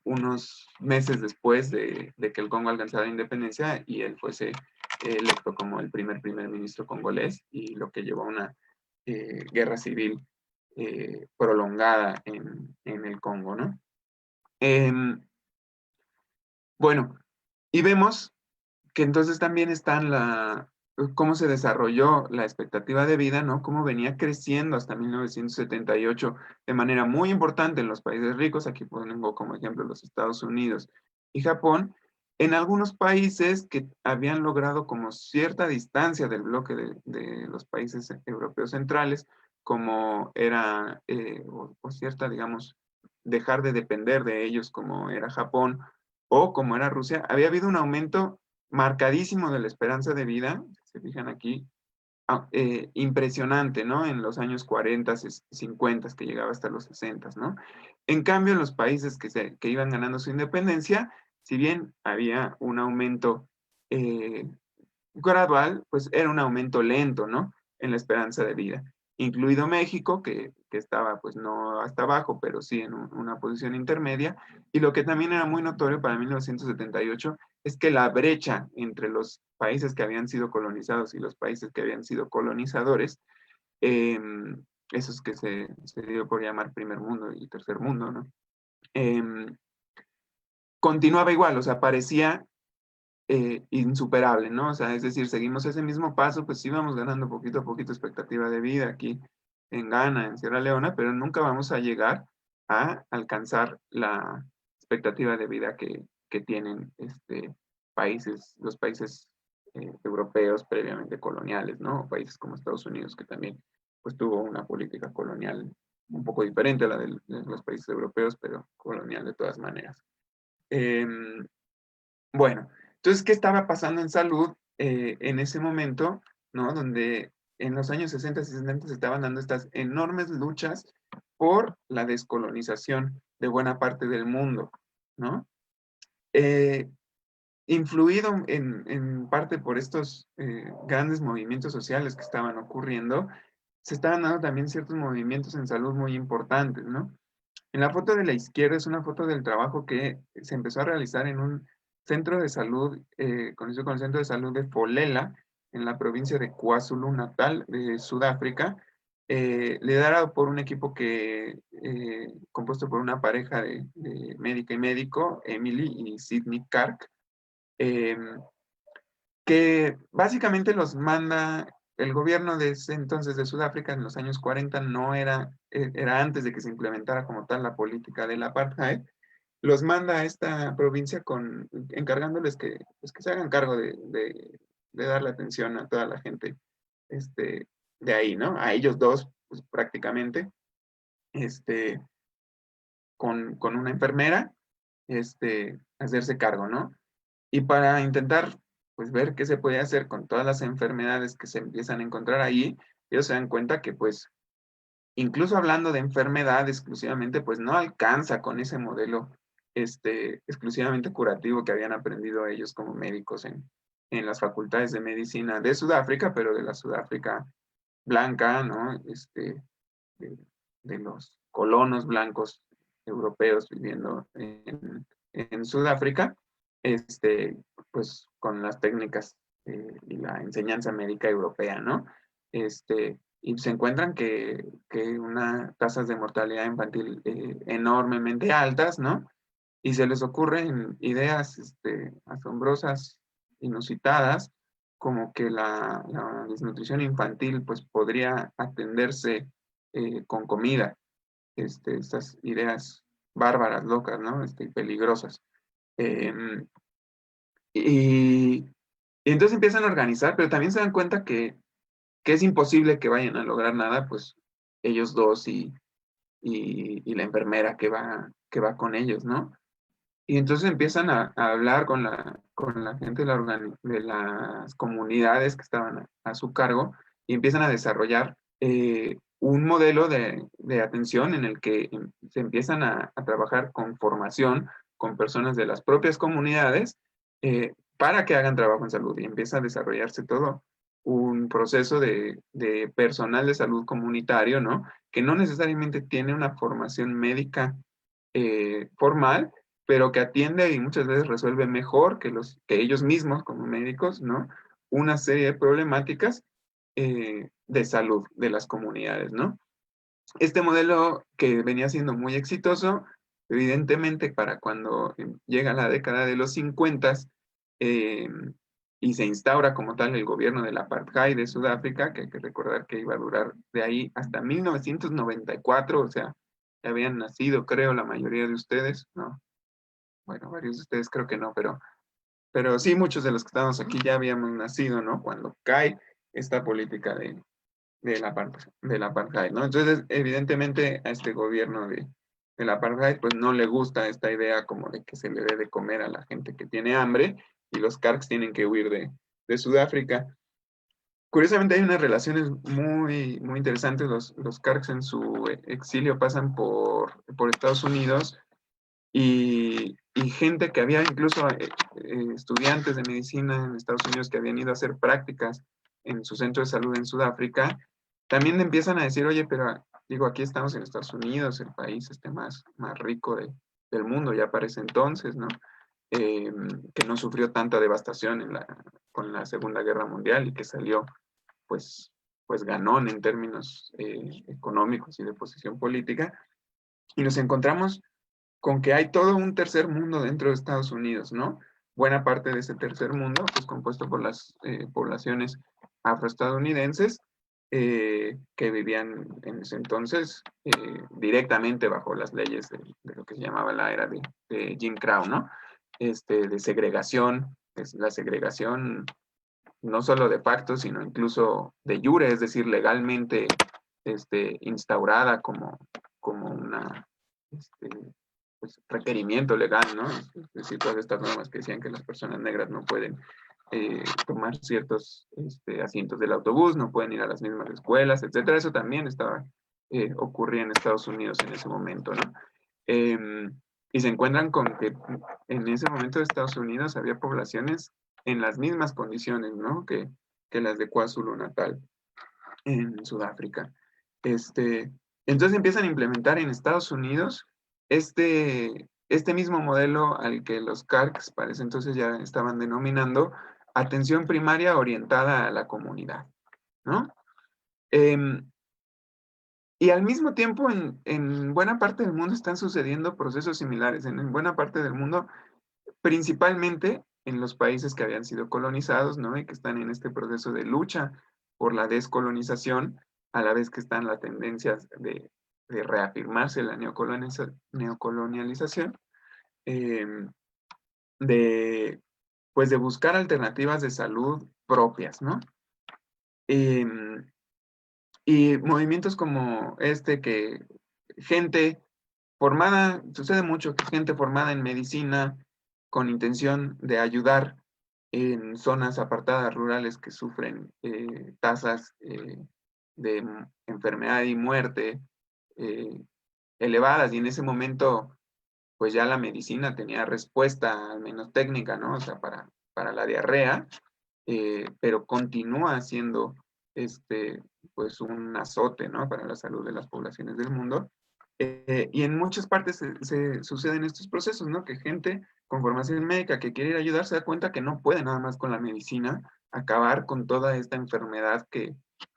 unos meses después de que el Congo alcanzara la independencia y él fuese electo como el primer ministro congolés, y lo que llevó a una guerra civil prolongada en el Congo, ¿no? Bueno, y vemos que entonces también está cómo se desarrolló la expectativa de vida, ¿no? Cómo venía creciendo hasta 1978 de manera muy importante en los países ricos. Aquí pongo como ejemplo los Estados Unidos y Japón. En algunos países que habían logrado como cierta distancia del bloque de los países europeos centrales, como era, o cierta, digamos, dejar de depender de ellos como era Japón o como era Rusia, había habido un aumento marcadísimo de la esperanza de vida, si se fijan aquí, impresionante, ¿no? En los años 40, 50, que llegaba hasta los 60, ¿no? En cambio, en los países que iban ganando su independencia, si bien había un aumento gradual, pues era un aumento lento, ¿no? En la esperanza de vida, incluido México, que estaba pues no hasta abajo, pero sí en una posición intermedia, y lo que también era muy notorio para 1978 es que la brecha entre los países que habían sido colonizados y los países que habían sido colonizadores, esos que se dio por llamar primer mundo y tercer mundo, ¿no? Continuaba igual, o sea, parecía insuperable, ¿no? O sea, es decir, seguimos ese mismo paso, pues sí vamos ganando poquito a poquito expectativa de vida aquí en Ghana, en Sierra Leona, pero nunca vamos a llegar a alcanzar la expectativa de vida que tienen los países europeos previamente coloniales, ¿no? Países como Estados Unidos, que también pues tuvo una política colonial un poco diferente a la de los países europeos, pero colonial de todas maneras. Bueno, entonces, ¿qué estaba pasando en salud en ese momento, ¿no? Donde en los años 60 y 70 se estaban dando estas enormes luchas por la descolonización de buena parte del mundo, ¿no? Influido en parte por estos grandes movimientos sociales que estaban ocurriendo, se estaban dando también ciertos movimientos en salud muy importantes, ¿no? En la foto de la izquierda es una foto del trabajo que se empezó a realizar en un centro de salud, conocido como el Centro de Salud de Folela, en la provincia de KwaZulu-Natal, de Sudáfrica, liderado por un equipo compuesto por una pareja de médica y médico, Emily y Sidney Kark, que básicamente los manda el gobierno de ese entonces de Sudáfrica en los años 40, era antes de que se implementara como tal la política del apartheid, los manda a esta provincia encargándoles pues, que se hagan cargo de darle atención a toda la gente de ahí, ¿no? A ellos dos, pues prácticamente, con una enfermera, hacerse cargo, ¿no? Y para intentar, pues, ver qué se puede hacer con todas las enfermedades que se empiezan a encontrar ahí, ellos se dan cuenta que, pues, incluso hablando de enfermedad exclusivamente, pues, no alcanza con ese modelo exclusivamente curativo que habían aprendido ellos como médicos en las facultades de medicina de Sudáfrica, pero de la Sudáfrica blanca, ¿no? De los colonos blancos europeos viviendo en Sudáfrica, pues con las técnicas y la enseñanza médica europea, ¿no? Y se encuentran que unas tasas de mortalidad infantil enormemente altas, ¿no? Y se les ocurren ideas asombrosas, inusitadas, como que la desnutrición infantil pues podría atenderse con comida. Estas ideas bárbaras, locas, ¿no? Peligrosas. Y entonces empiezan a organizar, pero también se dan cuenta que es imposible que vayan a lograr nada, pues ellos dos y la enfermera que va con ellos, ¿no? Y entonces empiezan a hablar con la gente de las comunidades que estaban a su cargo y empiezan a desarrollar un modelo de atención en el que se empiezan a trabajar con formación con personas de las propias comunidades para que hagan trabajo en salud, y empieza a desarrollarse todo un proceso de personal de salud comunitario, ¿no? Que no necesariamente tiene una formación médica formal, pero que atiende y muchas veces resuelve mejor que ellos mismos como médicos, ¿no? Una serie de problemáticas de salud de las comunidades, ¿no? Este modelo, que venía siendo muy exitoso, evidentemente para cuando llega la década de los 50 y se instaura como tal el gobierno del apartheid de Sudáfrica, que hay que recordar que iba a durar de ahí hasta 1994, o sea, ya habían nacido, creo, la mayoría de ustedes, ¿no? Bueno, varios de ustedes creo que no, pero sí, muchos de los que estamos aquí ya habíamos nacido, ¿no? Cuando cae esta política del apartheid, ¿no? Entonces, evidentemente, a este gobierno del apartheid, pues no le gusta esta idea como de que se le dé de comer a la gente que tiene hambre y los Karks tienen que huir de Sudáfrica. Curiosamente hay unas relaciones muy, muy interesantes. Los Karks en su exilio pasan por Estados Unidos y gente que había incluso estudiantes de medicina en Estados Unidos que habían ido a hacer prácticas en su centro de salud en Sudáfrica, también empiezan a decir, oye, pero digo, aquí estamos en Estados Unidos, el país más rico del mundo ya para ese entonces, ¿no? Que no sufrió tanta devastación con la Segunda Guerra Mundial y que salió pues ganón en términos económicos y de posición política, y nos encontramos con que hay todo un tercer mundo dentro de Estados Unidos, ¿no? Buena parte de ese tercer mundo, pues compuesto por las poblaciones afroestadounidenses que vivían en ese entonces directamente bajo las leyes de lo que se llamaba la era de Jim Crow, ¿no? De segregación, la segregación no solo de facto, sino incluso de jure, es decir, legalmente instaurada como una pues, requerimiento legal, ¿no? Es decir, todas estas normas que decían que las personas negras no pueden tomar ciertos asientos del autobús, no pueden ir a las mismas escuelas, etcétera. Eso también ocurría en Estados Unidos en ese momento, ¿no? Y se encuentran con que en ese momento de Estados Unidos había poblaciones en las mismas condiciones, ¿no? que las de KwaZulu-Natal en Sudáfrica. Entonces empiezan a implementar en Estados Unidos este mismo modelo al que los Karks para ese entonces ya estaban denominando atención primaria orientada a la comunidad, ¿no? Y al mismo tiempo en buena parte del mundo están sucediendo procesos similares. En buena parte del mundo, principalmente en los países que habían sido colonizados, ¿no? Y que están en este proceso de lucha por la descolonización, a la vez que están las tendencias de reafirmarse la neocolonialización, de buscar alternativas de salud propias, ¿no? Y movimientos como que gente formada, sucede mucho que gente formada en medicina con intención de ayudar en zonas apartadas rurales que sufren tasas de enfermedad y muerte elevadas, y en ese momento pues ya la medicina tenía respuesta, al menos técnica, ¿no? O sea, para la diarrea, pero continúa siendo pues un azote, ¿no? Para la salud de las poblaciones del mundo. Y en muchas partes se suceden estos procesos, ¿no? Que gente con formación médica que quiere ir a ayudar se da cuenta que no puede nada más con la medicina acabar con toda esta enfermedad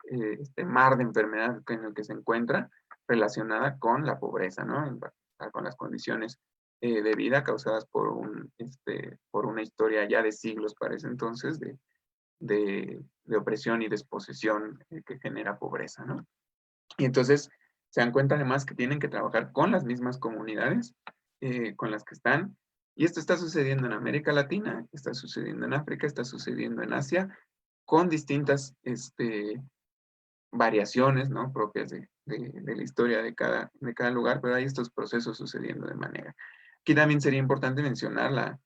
este mar de enfermedad en el que se encuentra relacionada con la pobreza, ¿no? Con las condiciones de vida causadas por una historia ya de siglos para ese entonces de opresión y desposesión que genera pobreza, ¿no? Y entonces se dan cuenta además que tienen que trabajar con las mismas comunidades con las que están, y esto está sucediendo en América Latina, está sucediendo en África, está sucediendo en Asia, con distintas variaciones, ¿no? Propias de la historia de cada lugar, pero hay estos procesos sucediendo de manera. Aquí también sería importante mencionar la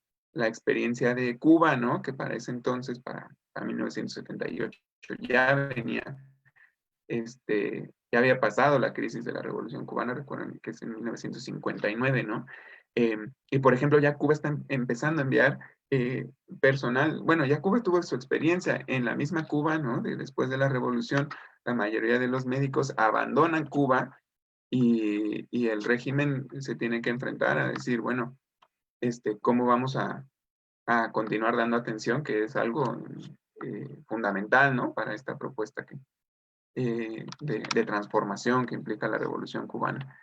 experiencia de Cuba, ¿no? Que para ese entonces, para 1978, ya venía, ya había pasado la crisis de la Revolución Cubana, recuerden que es en 1959, ¿no? Y por ejemplo, ya Cuba está empezando a enviar personal, bueno, ya Cuba tuvo su experiencia en la misma Cuba, ¿no? Después de la Revolución, la mayoría de los médicos abandonan Cuba y el régimen se tiene que enfrentar a decir, bueno, ¿cómo vamos a continuar dando atención? Que es algo fundamental, ¿no? Para esta propuesta de transformación que implica la Revolución Cubana.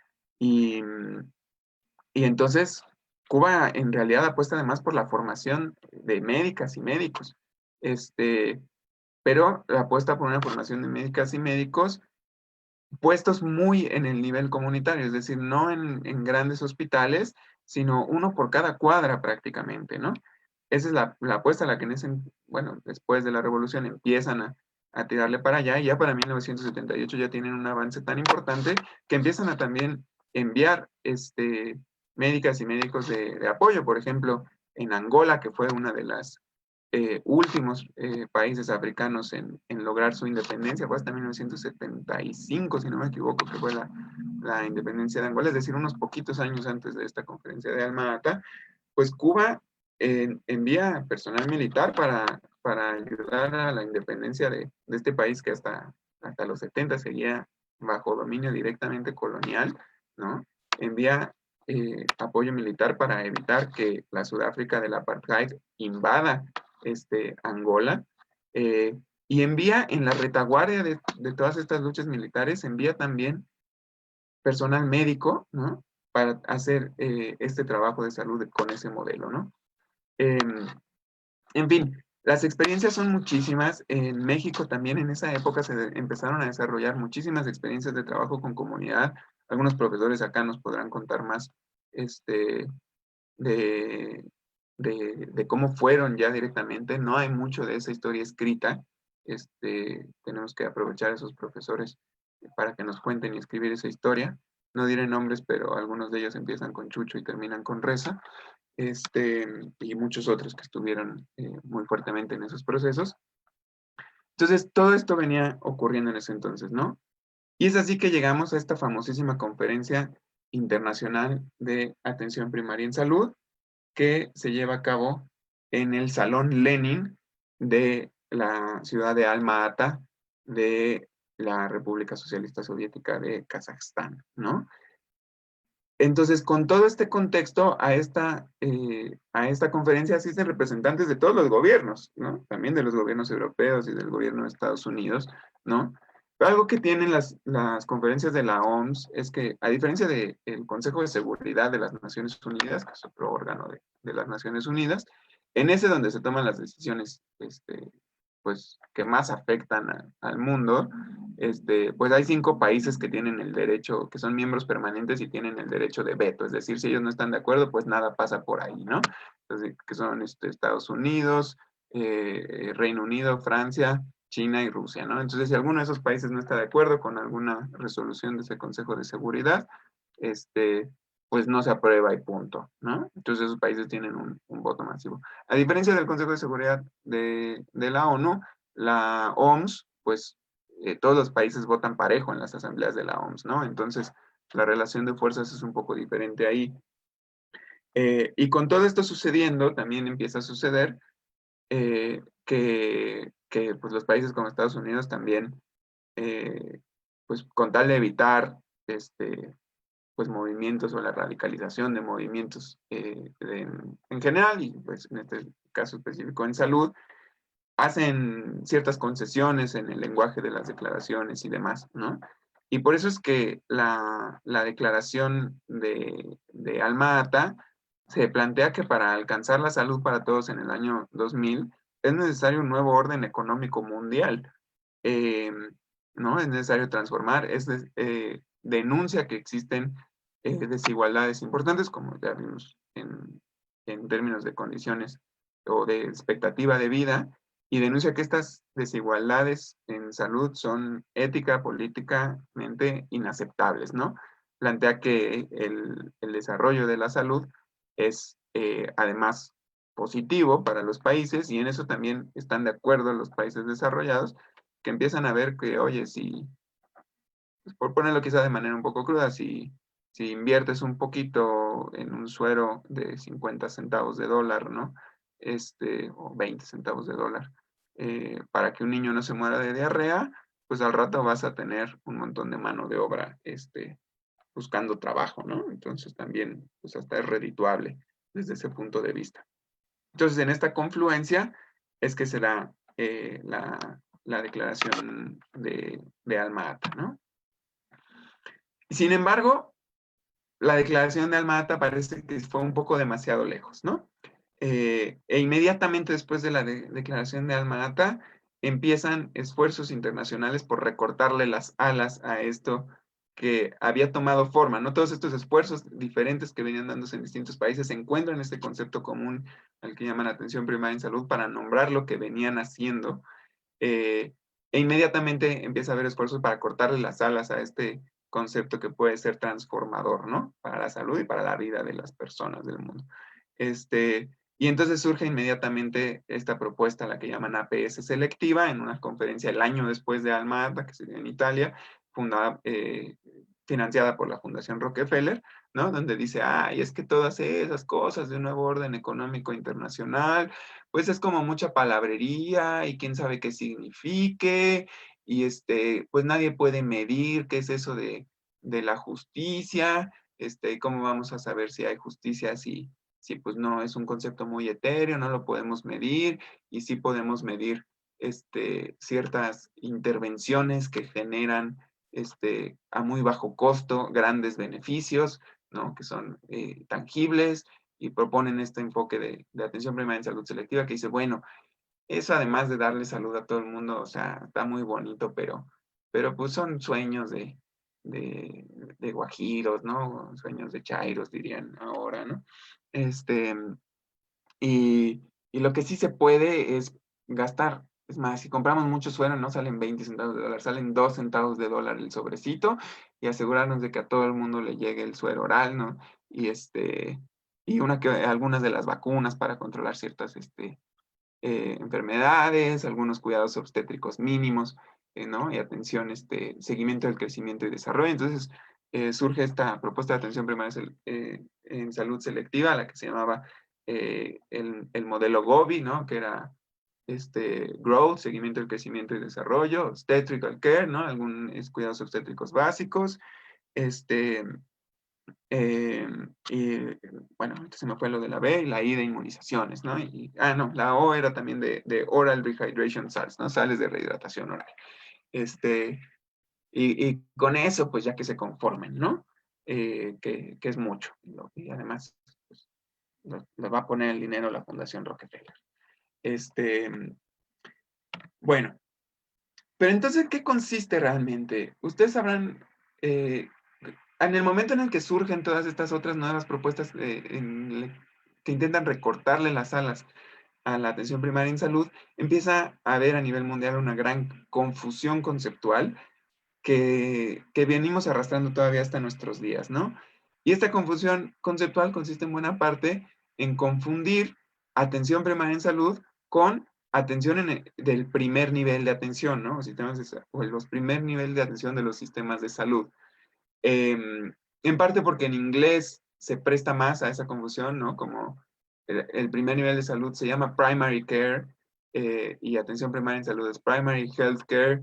Y entonces, Cuba en realidad apuesta además por la formación de médicas y médicos, pero apuesta por una formación de médicas y médicos puestos muy en el nivel comunitario, es decir, no en grandes hospitales, sino uno por cada cuadra prácticamente, ¿no? Esa es la apuesta a la que después de la Revolución empiezan a tirarle para allá, y ya para 1978 ya tienen un avance tan importante que empiezan a también enviar médicas y médicos de apoyo. Por ejemplo, en Angola, que fue una de las últimos países africanos en lograr su independencia, fue hasta 1975, si no me equivoco, que fue la independencia de Angola, es decir, unos poquitos años antes de esta conferencia de Alma-Ata. Pues Cuba envía personal militar para ayudar a la independencia de este país que hasta los 70 seguía bajo dominio directamente colonial, ¿no? Envía apoyo militar para evitar que la Sudáfrica del apartheid invada Angola, y envía en la retaguardia de todas estas luchas militares, envía también personal médico, ¿no? Para hacer este trabajo de salud con ese modelo, ¿no? En fin, las experiencias son muchísimas. En México también en esa época se empezaron a desarrollar muchísimas experiencias de trabajo con comunidad. Algunos profesores acá nos podrán contar más de cómo fueron ya directamente. No hay mucho de esa historia escrita. Tenemos que aprovechar a esos profesores para que nos cuenten y escribir esa historia. No diré nombres, pero algunos de ellos empiezan con Chucho y terminan con Reza. Y muchos otros que estuvieron muy fuertemente en esos procesos. Entonces, todo esto venía ocurriendo en ese entonces, ¿no? Y es así que llegamos a esta famosísima conferencia internacional de atención primaria en salud, que se lleva a cabo en el Salón Lenin de la ciudad de Alma-Ata de la República Socialista Soviética de Kazajstán, ¿no? Entonces, con todo este contexto, a esta conferencia asisten representantes de todos los gobiernos, ¿no? También de los gobiernos europeos y del gobierno de Estados Unidos, ¿no? Pero algo que tienen las conferencias de la OMS es que, a diferencia del Consejo de Seguridad de las Naciones Unidas, que es otro órgano de las Naciones Unidas, en ese donde se toman las decisiones pues, que más afectan al mundo, pues hay 5 países que tienen el derecho, que son miembros permanentes y tienen el derecho de veto, es decir, si ellos no están de acuerdo, pues nada pasa por ahí, ¿no? Entonces, que son Estados Unidos, Reino Unido, Francia, China y Rusia, ¿no? Entonces, si alguno de esos países no está de acuerdo con alguna resolución de ese Consejo de Seguridad, pues no se aprueba y punto, ¿no? Entonces esos países tienen un voto masivo. A diferencia del Consejo de Seguridad de la ONU, la OMS, pues todos los países votan parejo en las asambleas de la OMS, ¿no? Entonces la relación de fuerzas es un poco diferente ahí. Y con todo esto sucediendo, también empieza a suceder que pues los países como Estados Unidos también, pues con tal de evitar pues movimientos o la radicalización de movimientos en general, y pues en este caso específico en salud, hacen ciertas concesiones en el lenguaje de las declaraciones y demás, ¿no? Y por eso es que la declaración de Alma-Ata se plantea que para alcanzar la salud para todos en el año 2000 es necesario un nuevo orden económico mundial, ¿no? Es necesario transformar, denuncia que existen desigualdades importantes, como ya vimos en términos de condiciones o de expectativa de vida, y denuncia que estas desigualdades en salud son ética, políticamente inaceptables, ¿no? Plantea que el desarrollo de la salud es además positivo para los países, y en eso también están de acuerdo los países desarrollados, que empiezan a ver que, oye, si, pues por ponerlo quizá de manera un poco cruda, si inviertes un poquito en un suero de 50 centavos de dólar, ¿no? O 20 centavos de dólar, para que un niño no se muera de diarrea, pues al rato vas a tener un montón de mano de obra, buscando trabajo, ¿no? Entonces también, pues hasta es redituable desde ese punto de vista. Entonces, en esta confluencia es que se da la declaración de Alma-Ata, ¿no? Sin embargo, la declaración de Alma-Ata parece que fue un poco demasiado lejos, ¿no? E inmediatamente después de la declaración de Alma-Ata, empiezan esfuerzos internacionales por recortarle las alas a esto que había tomado forma, ¿no? Todos estos esfuerzos diferentes que venían dándose en distintos países se encuentran en este concepto común al que llaman atención primaria en salud para nombrar lo que venían haciendo, e inmediatamente empieza a haber esfuerzos para cortarle las alas a este concepto que puede ser transformador, ¿no? Para la salud y para la vida de las personas del mundo. Y entonces surge inmediatamente esta propuesta, la que llaman APS selectiva, en una conferencia el año después de Alma Ata, que sería en Italia, fundada, financiada por la Fundación Rockefeller, ¿no? Donde dice, ay, es que todas esas cosas de un nuevo orden económico internacional, pues es como mucha palabrería y quién sabe qué signifique, y pues nadie puede medir qué es eso de la justicia, cómo vamos a saber si hay justicia si pues no es un concepto muy etéreo, no lo podemos medir, y sí podemos medir ciertas intervenciones que generan a muy bajo costo grandes beneficios, ¿no? Que son tangibles, y proponen este enfoque de atención primaria en salud selectiva que dice, bueno, eso además de darle salud a todo el mundo, o sea, está muy bonito, pero pues son sueños de guajiros, ¿no? Sueños de chairos, dirían ahora, ¿no? Y lo que sí se puede es gastar. Es más, si compramos mucho suero, no salen 20 centavos de dólar, salen 2 centavos de dólar el sobrecito, y asegurarnos de que a todo el mundo le llegue el suero oral, ¿no? Y algunas de las vacunas para controlar ciertas enfermedades, algunos cuidados obstétricos mínimos, ¿no? Y atención, seguimiento del crecimiento y desarrollo. Entonces, surge esta propuesta de atención primaria en salud selectiva, la que se llamaba el modelo Gobi, ¿no? Que era growth, seguimiento del crecimiento y desarrollo, obstetrical care, ¿no? Algunos cuidados obstétricos básicos, y bueno, se me fue lo de la B, y la I de inmunizaciones, ¿no? No, la O era también de oral rehydration salts, ¿no? Sales de rehidratación oral. Y con eso, pues ya que se conformen, ¿no? Que es mucho. Y además, pues, le va a poner el dinero la Fundación Rockefeller. Bueno, pero entonces, ¿qué consiste realmente? Ustedes sabrán, en el momento en el que surgen todas estas otras nuevas propuestas que intentan recortarle las alas a la atención primaria en salud, empieza a haber a nivel mundial una gran confusión conceptual que venimos arrastrando todavía hasta nuestros días, ¿no? Y esta confusión conceptual consiste en buena parte en confundir atención primaria en salud con atención del primer nivel de atención, ¿no? O los primer nivel de atención de los sistemas de salud. En parte porque en inglés se presta más a esa confusión, ¿no? Como el primer nivel de salud se llama primary care, y atención primaria en salud es primary health care,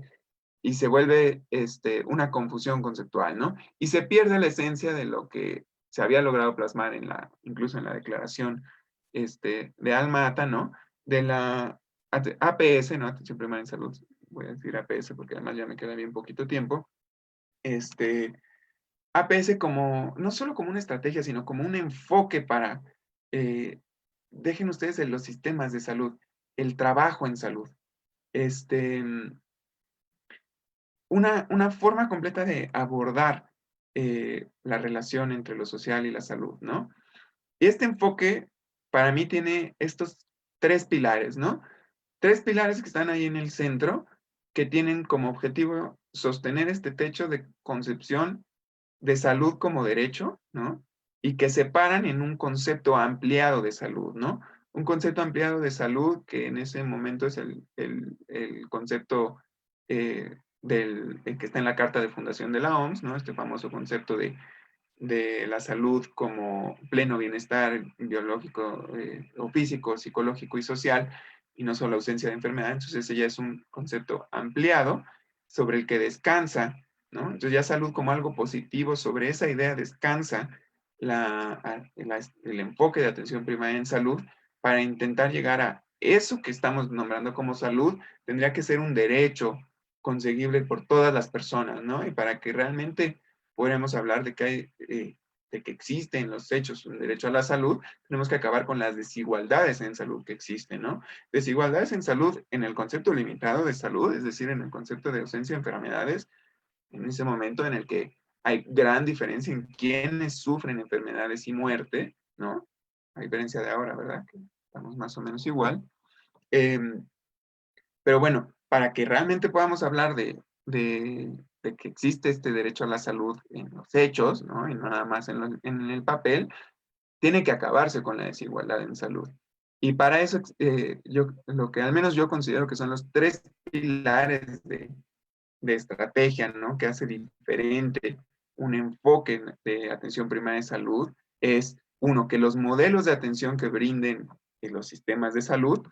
y se vuelve una confusión conceptual, ¿no? Y se pierde la esencia de lo que se había logrado plasmar incluso en la declaración de Alma Ata, ¿no? De la APS, ¿no? Atención primaria en salud. Voy a decir APS porque además ya me queda bien poquito tiempo. APS no solo como una estrategia, sino como un enfoque para, dejen ustedes en los sistemas de salud, el trabajo en salud. Una forma completa de abordar la relación entre lo social y la salud, ¿no? Y este enfoque, para mí, tiene estos 3 pilares, ¿no? 3 pilares que están ahí en el centro, que tienen como objetivo sostener este techo de concepción de salud como derecho, ¿no? Y que se paran en un concepto ampliado de salud, ¿no? Un concepto ampliado de salud que en ese momento es el concepto el que está en la Carta de Fundación de la OMS, ¿no? Este famoso concepto de la salud como pleno bienestar biológico, o físico, psicológico y social, y no solo ausencia de enfermedad. Entonces ese ya es un concepto ampliado sobre el que descansa, ¿no? Entonces ya salud como algo positivo, sobre esa idea descansa el enfoque de atención primaria en salud, para intentar llegar a eso que estamos nombrando como salud. Tendría que ser un derecho conseguible por todas las personas, ¿no? Y para que realmente podremos hablar de que existe en los hechos un derecho a la salud, tenemos que acabar con las desigualdades en salud que existen, ¿no? Desigualdades en salud en el concepto limitado de salud, es decir, en el concepto de ausencia de enfermedades, en ese momento en el que hay gran diferencia en quienes sufren enfermedades y muerte, ¿no? A diferencia de ahora, ¿verdad? Que estamos más o menos igual. Pero bueno, para que realmente podamos hablar de de que existe este derecho a la salud en los hechos, ¿no? Y no nada más en el papel, tiene que acabarse con la desigualdad en salud. Y para eso, lo que al menos yo considero que son los 3 pilares de estrategia, ¿no? Que hace diferente un enfoque de atención primaria de salud, es, uno, que los modelos de atención que brinden los sistemas de salud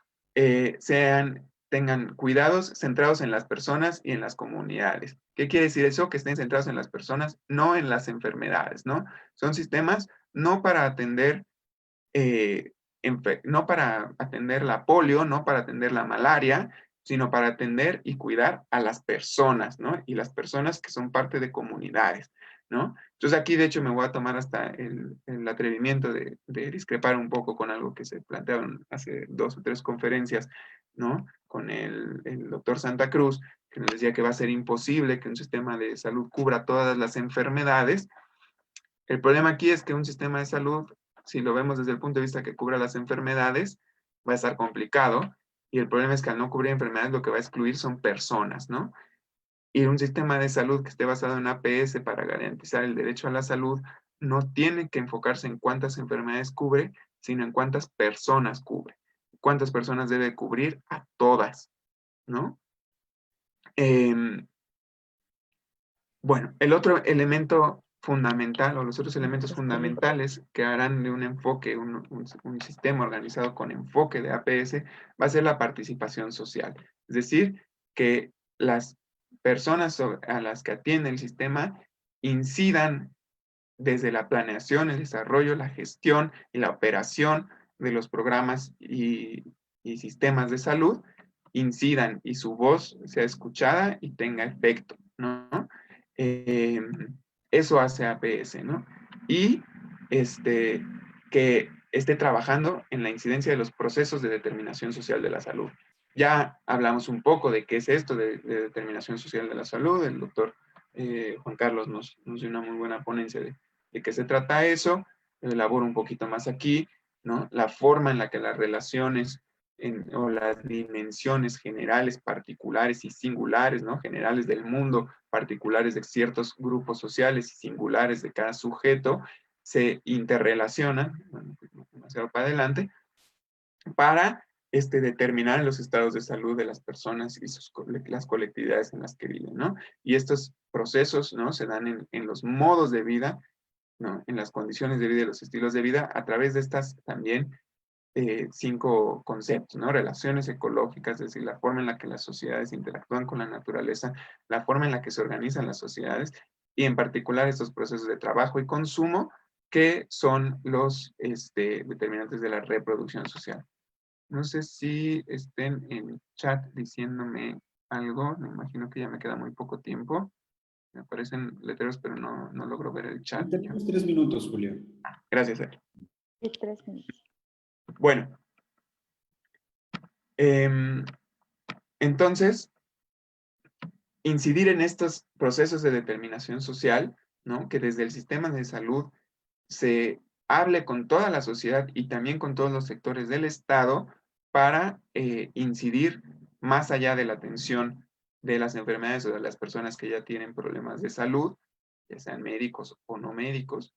tengan cuidados centrados en las personas y en las comunidades. ¿Qué quiere decir eso? Que estén centrados en las personas, no en las enfermedades, ¿no? Son sistemas no para atender no para atender la polio, no para atender la malaria, sino para atender y cuidar a las personas, ¿no? Y las personas que son parte de comunidades, ¿no? Entonces aquí, de hecho, me voy a tomar hasta el atrevimiento de discrepar un poco con algo que se plantearon hace 2 o 3 conferencias, ¿no? Con el doctor Santa Cruz, que nos decía que va a ser imposible que un sistema de salud cubra todas las enfermedades. El problema aquí es que un sistema de salud, si lo vemos desde el punto de vista que cubra las enfermedades, va a estar complicado. Y el problema es que al no cubrir enfermedades, lo que va a excluir son personas, ¿no? Y un sistema de salud que esté basado en APS para garantizar el derecho a la salud no tiene que enfocarse en cuántas enfermedades cubre, sino en cuántas personas cubre. ¿Cuántas personas debe cubrir? A todas, ¿no? Bueno, el otro elemento fundamental, o los otros elementos fundamentales que harán de un enfoque, un sistema organizado con enfoque de APS, va a ser la participación social. Es decir, que las personas a las que atiende el sistema incidan desde la planeación, el desarrollo, la gestión y la operación de los programas y sistemas de salud, incidan y su voz sea escuchada y tenga efecto, ¿no? Eso hace APS, ¿no? Y que esté trabajando en la incidencia de los procesos de determinación social de la salud. Ya hablamos un poco de qué es esto de determinación social de la salud. El doctor Juan Carlos nos dio una muy buena ponencia de qué se trata eso. Elaboro un poquito más aquí, ¿no? La forma en la que las relaciones o las dimensiones generales, particulares y singulares, ¿no? Generales del mundo, particulares de ciertos grupos sociales y singulares de cada sujeto, se interrelacionan, bueno, demasiado para adelante, para determinar los estados de salud de las personas y las colectividades en las que viven, ¿no? Y estos procesos, ¿no? Se dan en los modos de vida, ¿no? En las condiciones de vida y los estilos de vida, a través de estas también 5 conceptos, ¿no? Relaciones ecológicas, es decir, la forma en la que las sociedades interactúan con la naturaleza, la forma en la que se organizan las sociedades, y en particular estos procesos de trabajo y consumo, que son los determinantes de la reproducción social. No sé si estén en el chat diciéndome algo, me imagino que ya me queda muy poco tiempo. Me aparecen letreros, pero no logro ver el chat. Tenemos 3 minutos, Julio. Gracias, Ari. Sí, 3 minutos. Bueno. Entonces, incidir en estos procesos de determinación social, ¿no? Que desde el sistema de salud se hable con toda la sociedad y también con todos los sectores del Estado para incidir más allá de la atención de las enfermedades o de las personas que ya tienen problemas de salud, ya sean médicos o no médicos,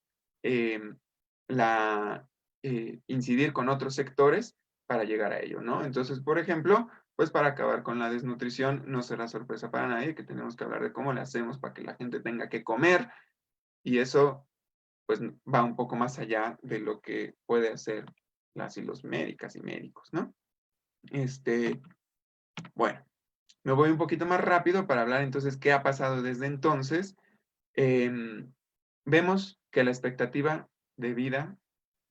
incidir con otros sectores para llegar a ello, ¿no? Entonces, por ejemplo, pues para acabar con la desnutrición, no será sorpresa para nadie que tenemos que hablar de cómo le hacemos para que la gente tenga que comer, y eso pues va un poco más allá de lo que puede hacer las y los médicas y médicos, ¿no? Bueno, me voy un poquito más rápido para hablar entonces qué ha pasado desde entonces. Vemos que la expectativa de vida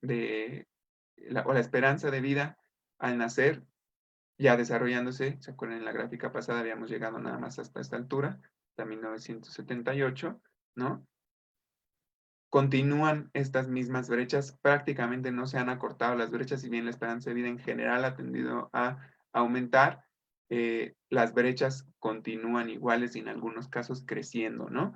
o la esperanza de vida al nacer, ya desarrollándose, ¿se acuerdan? En la gráfica pasada habíamos llegado nada más hasta esta altura, hasta 1978, ¿no? Continúan estas mismas brechas, prácticamente no se han acortado las brechas, si bien la esperanza de vida en general ha tendido a aumentar, las brechas continúan iguales y en algunos casos creciendo, ¿no?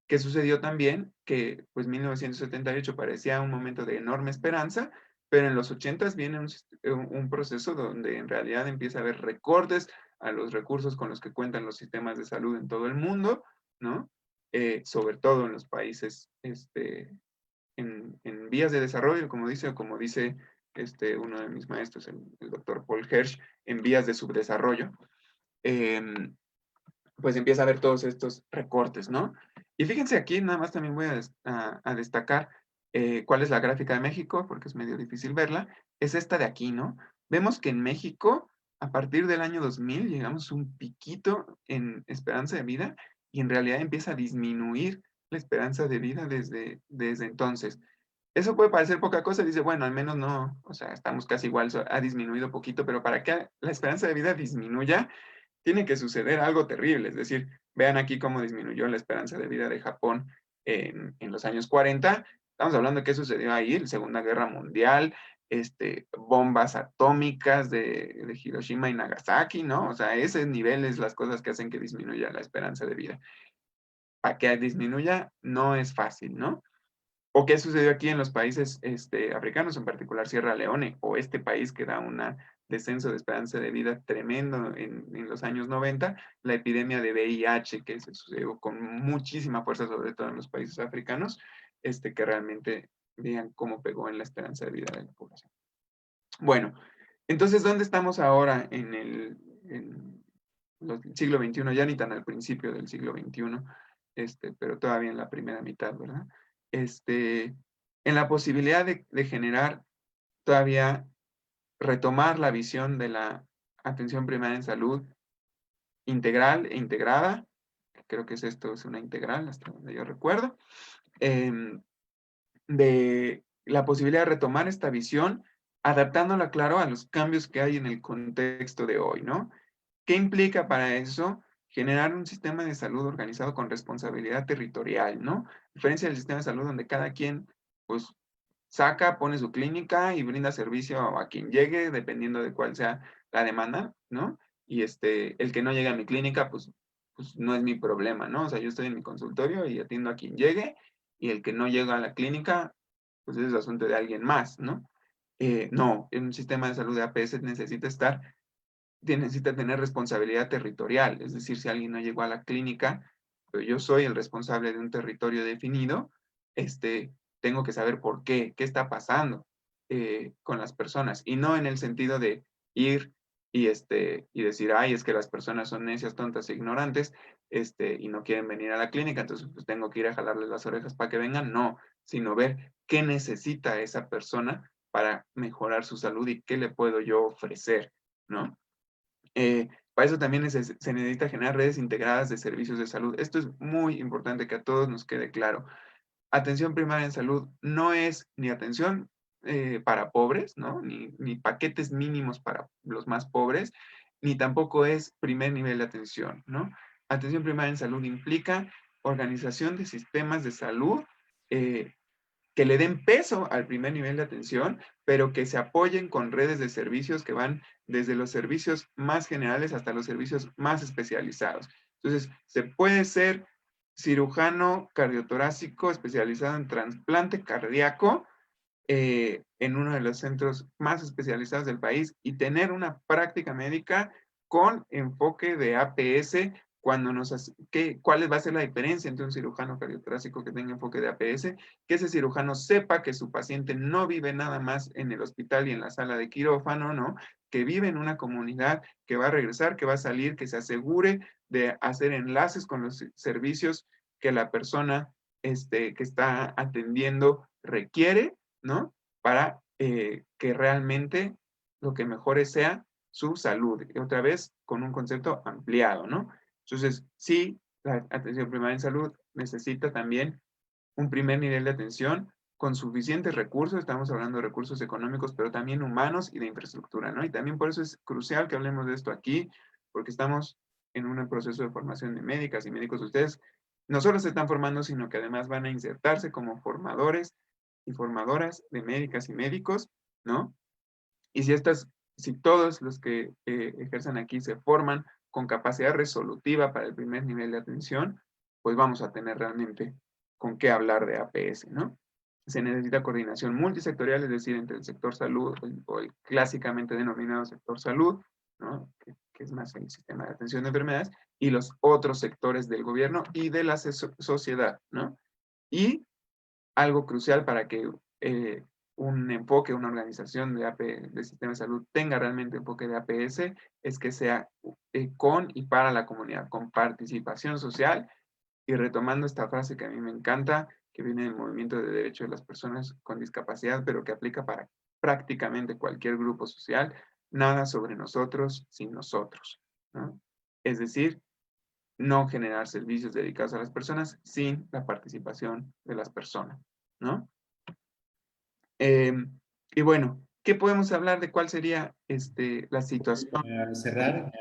¿Qué sucedió también? Que pues 1978 parecía un momento de enorme esperanza, pero en los 80s viene un proceso donde en realidad empieza a haber recortes a los recursos con los que cuentan los sistemas de salud en todo el mundo, ¿no? Sobre todo en los países en vías de desarrollo, como dice uno de mis maestros, el doctor Paul Hersch, en vías de subdesarrollo, pues empieza a ver todos estos recortes, ¿no? Y fíjense aquí, nada más también voy a destacar cuál es la gráfica de México, porque es medio difícil verla, es esta de aquí, ¿no? Vemos que en México, a partir del año 2000, llegamos a un piquito en esperanza de vida y en realidad empieza a disminuir la esperanza de vida desde entonces. Eso puede parecer poca cosa, dice, bueno, al menos no, o sea, estamos casi igual, ha disminuido poquito, pero para que la esperanza de vida disminuya, tiene que suceder algo terrible. Es decir, vean aquí cómo disminuyó la esperanza de vida de Japón en los años 40. Estamos hablando de qué sucedió ahí, la Segunda Guerra Mundial, bombas atómicas de Hiroshima y Nagasaki, ¿no? O sea, ese nivel es las cosas que hacen que disminuya la esperanza de vida. Para que disminuya no es fácil, ¿no? ¿O qué sucedió aquí en los países africanos, en particular Sierra Leone, o este país que da un descenso de esperanza de vida tremendo en los años 90, la epidemia de VIH que se sucedió con muchísima fuerza, sobre todo en los países africanos, que realmente vean cómo pegó en la esperanza de vida de la población. Bueno, entonces, ¿dónde estamos ahora en el siglo XXI? Ya ni tan al principio del siglo XXI, pero todavía en la primera mitad, ¿verdad? En la posibilidad de generar todavía, retomar la visión de la atención primaria en salud integral e integrada, creo que es una integral, hasta donde yo recuerdo, de la posibilidad de retomar esta visión, adaptándola, claro, a los cambios que hay en el contexto de hoy, ¿no? ¿Qué implica para eso? Generar un sistema de salud organizado con responsabilidad territorial, ¿no? A diferencia del sistema de salud donde cada quien, pues, pone su clínica y brinda servicio a quien llegue, dependiendo de cuál sea la demanda, ¿no? Y el que no llegue a mi clínica, pues no es mi problema, ¿no? O sea, yo estoy en mi consultorio y atiendo a quien llegue, y el que no llega a la clínica, pues es asunto de alguien más, ¿no? No, en un sistema de salud de APS necesita tener responsabilidad territorial, es decir, si alguien no llegó a la clínica, pero yo soy el responsable de un territorio definido, tengo que saber por qué está pasando con las personas, y no en el sentido de ir y decir, ay, es que las personas son necias, tontas e ignorantes, y no quieren venir a la clínica, entonces pues tengo que ir a jalarles las orejas para que vengan, no, sino ver qué necesita esa persona para mejorar su salud y qué le puedo yo ofrecer, ¿no? Para eso también se necesita generar redes integradas de servicios de salud. Esto es muy importante que a todos nos quede claro. Atención primaria en salud no es ni atención para pobres, ¿no? Ni paquetes mínimos para los más pobres, ni tampoco es primer nivel de atención, ¿no? Atención primaria en salud implica organización de sistemas de salud que le den peso al primer nivel de atención, pero que se apoyen con redes de servicios que van desde los servicios más generales hasta los servicios más especializados. Entonces, se puede ser cirujano cardiotorácico especializado en trasplante cardíaco en uno de los centros más especializados del país y tener una práctica médica con enfoque de APS. ¿Cuál va a ser la diferencia entre un cirujano cardiotorácico que tenga enfoque de APS? Que ese cirujano sepa que su paciente no vive nada más en el hospital y en la sala de quirófano, ¿no? Que vive en una comunidad, que va a regresar, que va a salir, que se asegure de hacer enlaces con los servicios que la persona que está atendiendo requiere, ¿no? Para que realmente lo que mejore sea su salud. Y otra vez, con un concepto ampliado, ¿no? Entonces, sí, la atención primaria en salud necesita también un primer nivel de atención con suficientes recursos, estamos hablando de recursos económicos, pero también humanos y de infraestructura, ¿no? Y también por eso es crucial que hablemos de esto aquí, porque estamos en un proceso de formación de médicas y médicos. Ustedes no solo se están formando, sino que además van a insertarse como formadores y formadoras de médicas y médicos, ¿no? Y si todos los que ejercen aquí se forman con capacidad resolutiva para el primer nivel de atención, pues vamos a tener realmente con qué hablar de APS, ¿no? Se necesita coordinación multisectorial, es decir, entre el sector salud o el clásicamente denominado sector salud, ¿no? Que es más el sistema de atención de enfermedades, y los otros sectores del gobierno y de la sociedad, ¿no? Y algo crucial para que un enfoque, una organización de sistema de salud tenga realmente enfoque de APS, es que sea con y para la comunidad, con participación social. Y retomando esta frase que a mí me encanta, que viene del movimiento de derechos de las personas con discapacidad, pero que aplica para prácticamente cualquier grupo social, nada sobre nosotros sin nosotros, ¿no? Es decir, no generar servicios dedicados a las personas sin la participación de las personas, ¿no? Y bueno, ¿qué podemos hablar de cuál sería la situación? Para cerrar,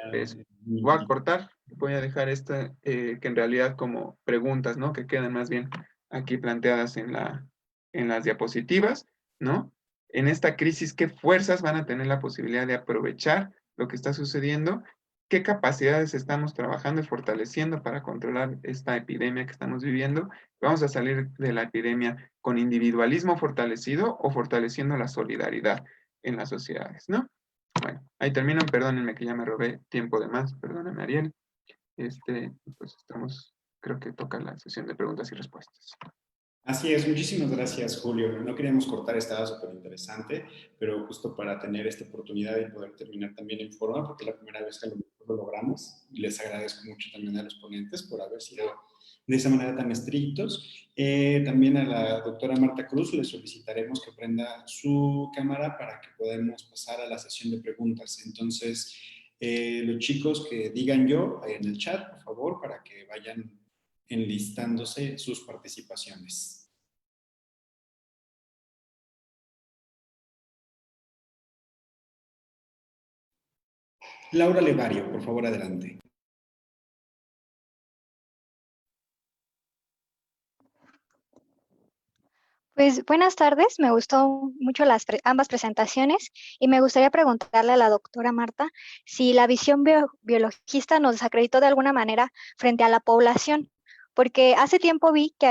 Voy a cortar, voy a dejar esta, que en realidad como preguntas, ¿no? Que quedan más bien aquí planteadas en las diapositivas, ¿no? En esta crisis, ¿qué fuerzas van a tener la posibilidad de aprovechar lo que está sucediendo? ¿Qué capacidades estamos trabajando y fortaleciendo para controlar esta epidemia que estamos viviendo? ¿Vamos a salir de la epidemia con individualismo fortalecido o fortaleciendo la solidaridad en las sociedades, ¿no? Bueno, ahí termino, perdónenme que ya me robé tiempo de más, perdónenme Ariel. Pues creo que toca la sesión de preguntas y respuestas. Así es, muchísimas gracias, Julio. No queríamos cortar, estaba súper interesante, pero justo para tener esta oportunidad y poder terminar también en forma, porque es la primera vez que lo logramos, y les agradezco mucho también a los ponentes por haber sido de esa manera tan estrictos. También a la doctora Marta Cruz le solicitaremos que prenda su cámara para que podamos pasar a la sesión de preguntas. Entonces, los chicos que digan yo en el chat, por favor, para que vayan enlistándose sus participaciones. Laura Levario, por favor, adelante. Pues buenas tardes, me gustó mucho ambas presentaciones y me gustaría preguntarle a la doctora Marta si la visión biologista nos desacreditó de alguna manera frente a la población, porque hace tiempo vi que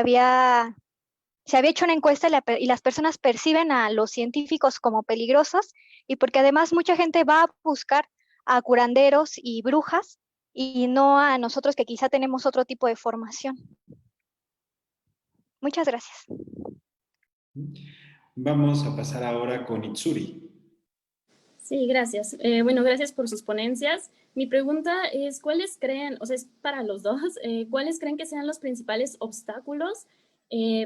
se había hecho una encuesta y las personas perciben a los científicos como peligrosos y porque además mucha gente va a buscar a curanderos y brujas y no a nosotros que quizá tenemos otro tipo de formación. Muchas gracias. Vamos a pasar ahora con Itsuri. Sí, gracias. Bueno, gracias por sus ponencias. Mi pregunta es, ¿cuáles creen, o sea, es para los dos, cuáles creen que sean los principales obstáculos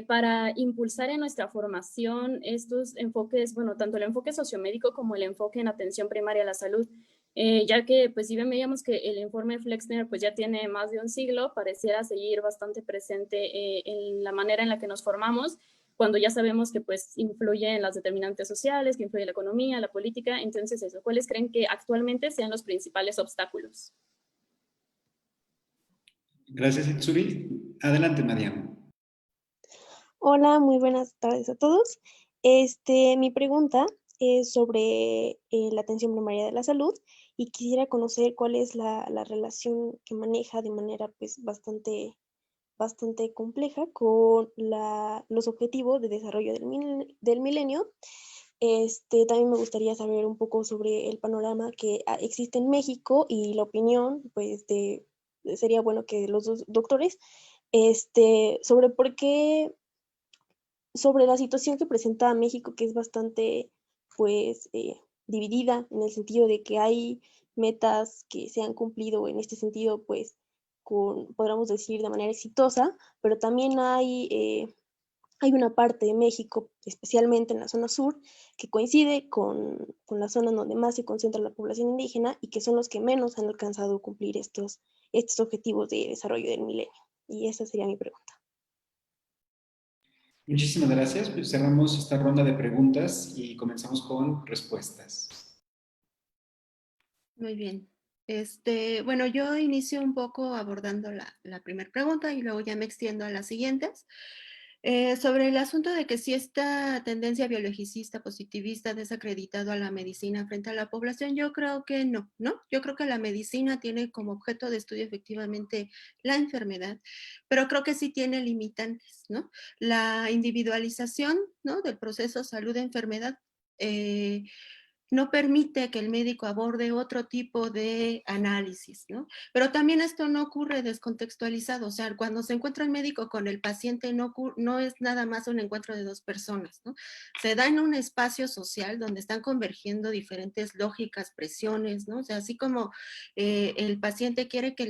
para impulsar en nuestra formación estos enfoques, bueno, tanto el enfoque sociomédico como el enfoque en atención primaria a la salud? Ya que, pues, si bien veíamos que el informe Flexner, pues, ya tiene más de un siglo, pareciera seguir bastante presente en la manera en la que nos formamos, cuando ya sabemos que pues influye en las determinantes sociales, que influye la economía, la política. Entonces eso, ¿cuáles creen que actualmente sean los principales obstáculos? Gracias, Itsuri. Adelante, Mariam. Hola, muy buenas tardes a todos. Mi pregunta es sobre la atención primaria de la salud y quisiera conocer cuál es la relación que maneja de manera pues bastante compleja con los objetivos de desarrollo del milenio. También me gustaría saber un poco sobre el panorama que existe en México y la opinión, pues, sería bueno que los dos doctores, sobre por qué, sobre la situación que presenta México, que es bastante, pues, dividida en el sentido de que hay metas que se han cumplido en este sentido, pues, podríamos decir, de manera exitosa, pero también hay una parte de México, especialmente en la zona sur, que coincide con la zona donde más se concentra la población indígena y que son los que menos han alcanzado a cumplir estos objetivos de desarrollo del milenio. Y esa sería mi pregunta. Muchísimas gracias. Pues cerramos esta ronda de preguntas y comenzamos con respuestas. Muy bien. Bueno, yo inicio un poco abordando la primera pregunta y luego ya me extiendo a las siguientes. Sobre el asunto de que si esta tendencia biologicista, positivista ha desacreditado a la medicina frente a la población, yo creo que no, ¿no? Yo creo que la medicina tiene como objeto de estudio efectivamente la enfermedad, pero creo que sí tiene limitantes, ¿no? La individualización, ¿no? Del proceso salud-enfermedad no permite que el médico aborde otro tipo de análisis, ¿no? Pero también esto no ocurre descontextualizado, o sea, cuando se encuentra el médico con el paciente no es nada más un encuentro de dos personas, ¿no? Se da en un espacio social donde están convergiendo diferentes lógicas, presiones, ¿no? O sea, así como el paciente quiere que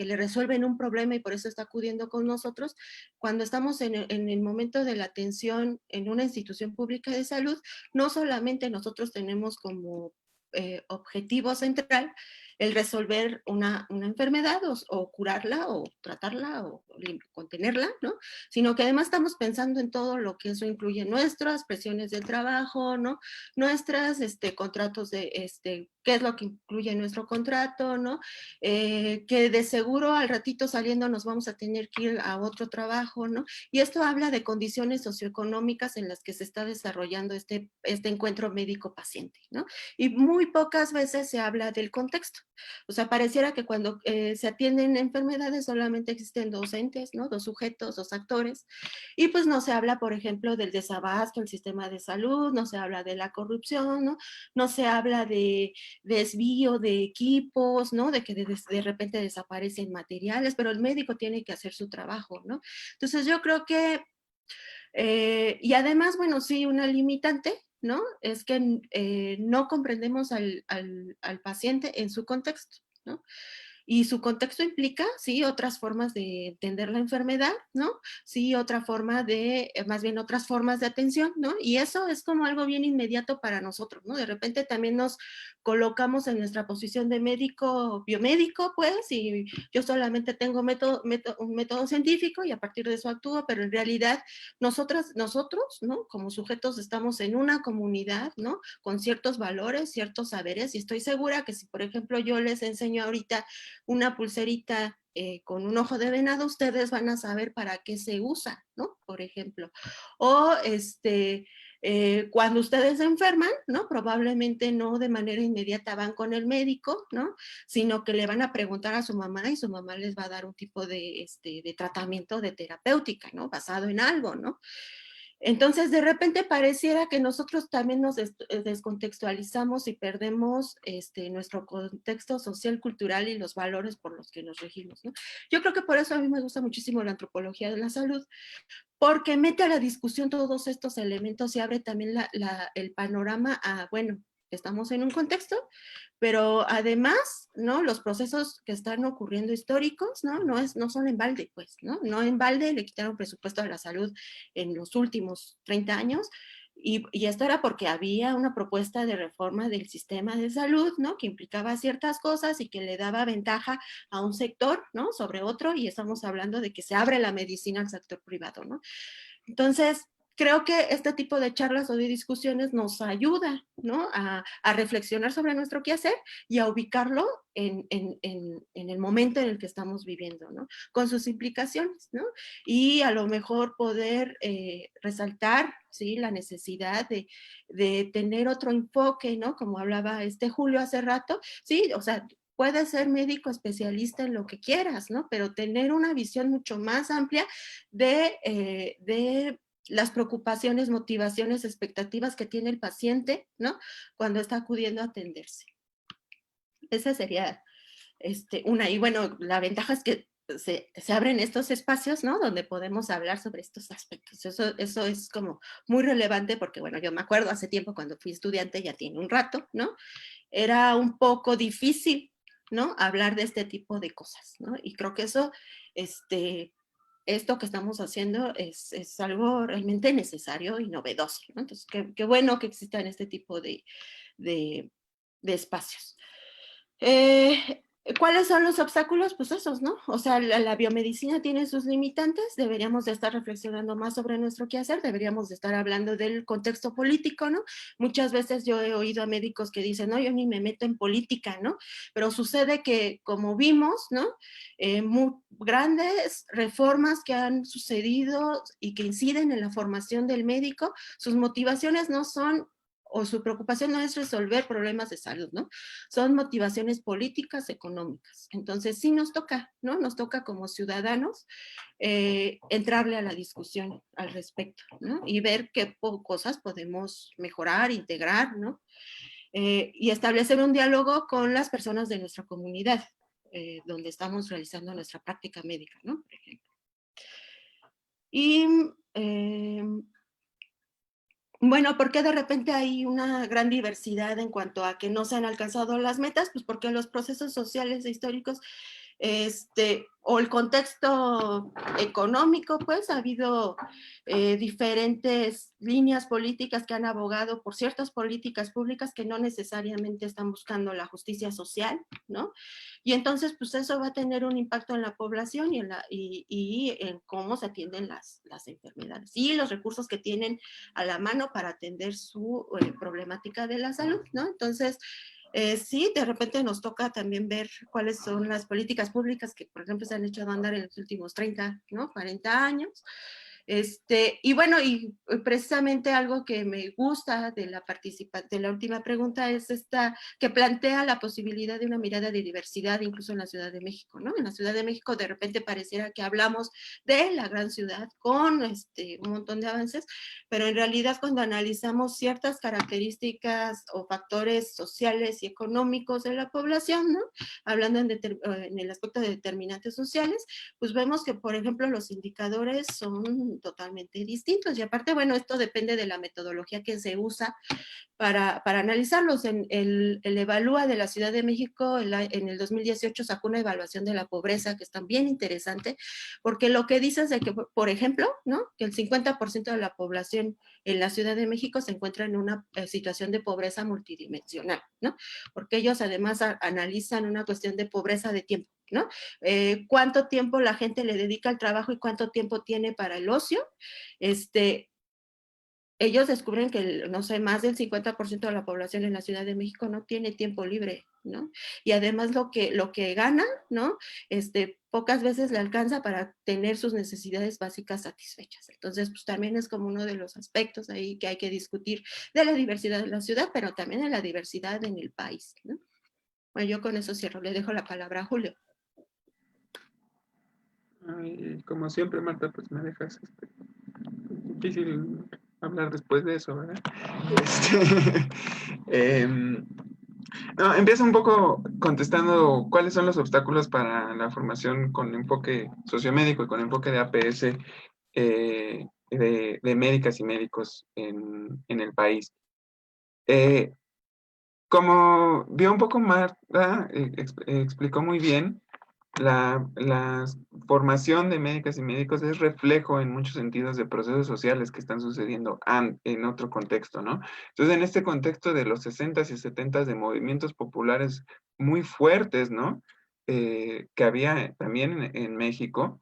le resuelvan un problema y por eso está acudiendo con nosotros, cuando estamos en el momento de la atención en una institución pública de salud, no solamente nosotros tenemos como objetivo central el resolver una enfermedad o curarla o tratarla o contenerla, ¿no? Sino que además estamos pensando en todo lo que eso incluye, nuestras presiones del trabajo, ¿no? Nuestras contratos de, qué es lo que incluye nuestro contrato, ¿no? Que de seguro al ratito saliendo nos vamos a tener que ir a otro trabajo, ¿no? Y esto habla de condiciones socioeconómicas en las que se está desarrollando este encuentro médico-paciente, ¿no? Y muy pocas veces se habla del contexto. O sea, pareciera que cuando se atienden enfermedades solamente existen dos entes, ¿no? Dos sujetos, dos actores, y pues no se habla, por ejemplo, del desabasto del sistema de salud, no se habla de la corrupción, ¿no? No se habla de desvío de equipos, ¿no? De que de repente desaparecen materiales, pero el médico tiene que hacer su trabajo, ¿no? Entonces yo creo que, y además, bueno, sí, una limitante, ¿no? Es que no comprendemos al paciente en su contexto, ¿no? Y su contexto implica, sí, otras formas de entender la enfermedad, ¿no? Sí, otra forma de, más bien otras formas de atención, ¿no? Y eso es como algo bien inmediato para nosotros, ¿no? De repente también nos colocamos en nuestra posición de médico, biomédico, pues, y yo solamente tengo un método científico y a partir de eso actúo, pero en realidad nosotros, ¿no? Como sujetos estamos en una comunidad, ¿no? Con ciertos valores, ciertos saberes, y estoy segura que si, por ejemplo, yo les enseño ahorita una pulserita con un ojo de venado, ustedes van a saber para qué se usa, ¿no? Por ejemplo. O cuando ustedes se enferman, ¿no? Probablemente no de manera inmediata van con el médico, ¿no? Sino que le van a preguntar a su mamá y su mamá les va a dar un tipo de tratamiento de terapéutica, ¿no? Basado en algo, ¿no? Entonces, de repente pareciera que nosotros también nos descontextualizamos y perdemos nuestro contexto social, cultural y los valores por los que nos regimos, ¿no? Yo creo que por eso a mí me gusta muchísimo la antropología de la salud, porque mete a la discusión todos estos elementos y abre también el panorama a, bueno, estamos en un contexto, pero además, ¿no? Los procesos que están ocurriendo históricos, ¿no? No son en balde, pues, ¿no? No en balde le quitaron presupuesto a la salud en los últimos 30 años, y esto era porque había una propuesta de reforma del sistema de salud, ¿no? Que implicaba ciertas cosas y que le daba ventaja a un sector, ¿no? Sobre otro, y estamos hablando de que se abre la medicina al sector privado, ¿no? Entonces, creo que este tipo de charlas o de discusiones nos ayuda, ¿no? A reflexionar sobre nuestro quehacer y a ubicarlo en el momento en el que estamos viviendo, ¿no? Con sus implicaciones, ¿no? Y a lo mejor poder resaltar, ¿sí? La necesidad de tener otro enfoque, ¿no? Como hablaba Julio hace rato, ¿sí? O sea, puedes ser médico especialista en lo que quieras, ¿no? Pero tener una visión mucho más amplia de las preocupaciones, motivaciones, expectativas que tiene el paciente, ¿no? Cuando está acudiendo a atenderse. Esa sería una. Y bueno, la ventaja es que se abren estos espacios, ¿no? Donde podemos hablar sobre estos aspectos. Eso es como muy relevante porque, bueno, yo me acuerdo hace tiempo cuando fui estudiante, ya tiene un rato, ¿no? Era un poco difícil, ¿no? Hablar de este tipo de cosas, ¿no? Y creo que eso, esto que estamos haciendo es algo realmente necesario y novedoso, ¿no? Entonces, qué bueno que existan este tipo de espacios. ¿Cuáles son los obstáculos? Pues esos, ¿no? O sea, la biomedicina tiene sus limitantes, deberíamos de estar reflexionando más sobre nuestro quehacer, deberíamos de estar hablando del contexto político, ¿no? Muchas veces yo he oído a médicos que dicen, no, yo ni me meto en política, ¿no? Pero sucede que, como vimos, ¿no? Muy grandes reformas que han sucedido y que inciden en la formación del médico, sus motivaciones no son o su preocupación no es resolver problemas de salud, ¿no? Son motivaciones políticas, económicas. Entonces sí nos toca, ¿no? Nos toca como ciudadanos entrarle a la discusión al respecto, ¿no? Y ver qué cosas podemos mejorar, integrar, ¿no? Y establecer un diálogo con las personas de nuestra comunidad, donde estamos realizando nuestra práctica médica, ¿no? Por ejemplo. Y bueno, ¿por qué de repente hay una gran diversidad en cuanto a que no se han alcanzado las metas? Pues porque los procesos sociales e históricos o el contexto económico, pues ha habido diferentes líneas políticas que han abogado por ciertas políticas públicas que no necesariamente están buscando la justicia social, ¿no? Y entonces, pues eso va a tener un impacto en la población y en cómo se atienden las enfermedades y los recursos que tienen a la mano para atender su problemática de la salud, ¿no? Entonces, sí, de repente nos toca también ver cuáles son las políticas públicas que, por ejemplo, se han echado a andar en los últimos 30, ¿no? 40 años. Y bueno, y precisamente algo que me gusta de la última pregunta es esta que plantea la posibilidad de una mirada de diversidad incluso en la Ciudad de México, ¿no? En la Ciudad de México de repente pareciera que hablamos de la gran ciudad con un montón de avances, pero en realidad cuando analizamos ciertas características o factores sociales y económicos de la población, ¿no? Hablando en el aspecto de determinantes sociales, pues vemos que, por ejemplo, los indicadores son totalmente distintos. Y aparte, bueno, esto depende de la metodología que se usa para analizarlos. El Evalúa de la Ciudad de México en el 2018 sacó una evaluación de la pobreza que está bien interesante, porque lo que dice es de que, por ejemplo, ¿no? Que el 50% de la población en la Ciudad de México se encuentra en una situación de pobreza multidimensional, ¿no? Porque ellos además analizan una cuestión de pobreza de tiempo, ¿no? Cuánto tiempo la gente le dedica al trabajo y cuánto tiempo tiene para el ocio. Ellos descubren que, no sé, más del 50% de la población en la Ciudad de México no tiene tiempo libre, ¿no? Y además lo que gana, ¿no? Pocas veces le alcanza para tener sus necesidades básicas satisfechas. Entonces, pues también es como uno de los aspectos ahí que hay que discutir de la diversidad de la ciudad, pero también de la diversidad en el país, ¿no? Bueno, yo con eso cierro. Le dejo la palabra a Julio. Ay, como siempre, Marta, pues me dejas difícil hablar después de eso, ¿verdad? No, empiezo un poco contestando cuáles son los obstáculos para la formación con enfoque sociomédico y con enfoque de APS de médicas y médicos en el país. Como vio un poco Marta, explicó muy bien, la formación de médicas y médicos es reflejo en muchos sentidos de procesos sociales que están sucediendo en otro contexto, ¿no? Entonces, en este contexto de los 60s y 70s de movimientos populares muy fuertes, ¿no? Que había también en México,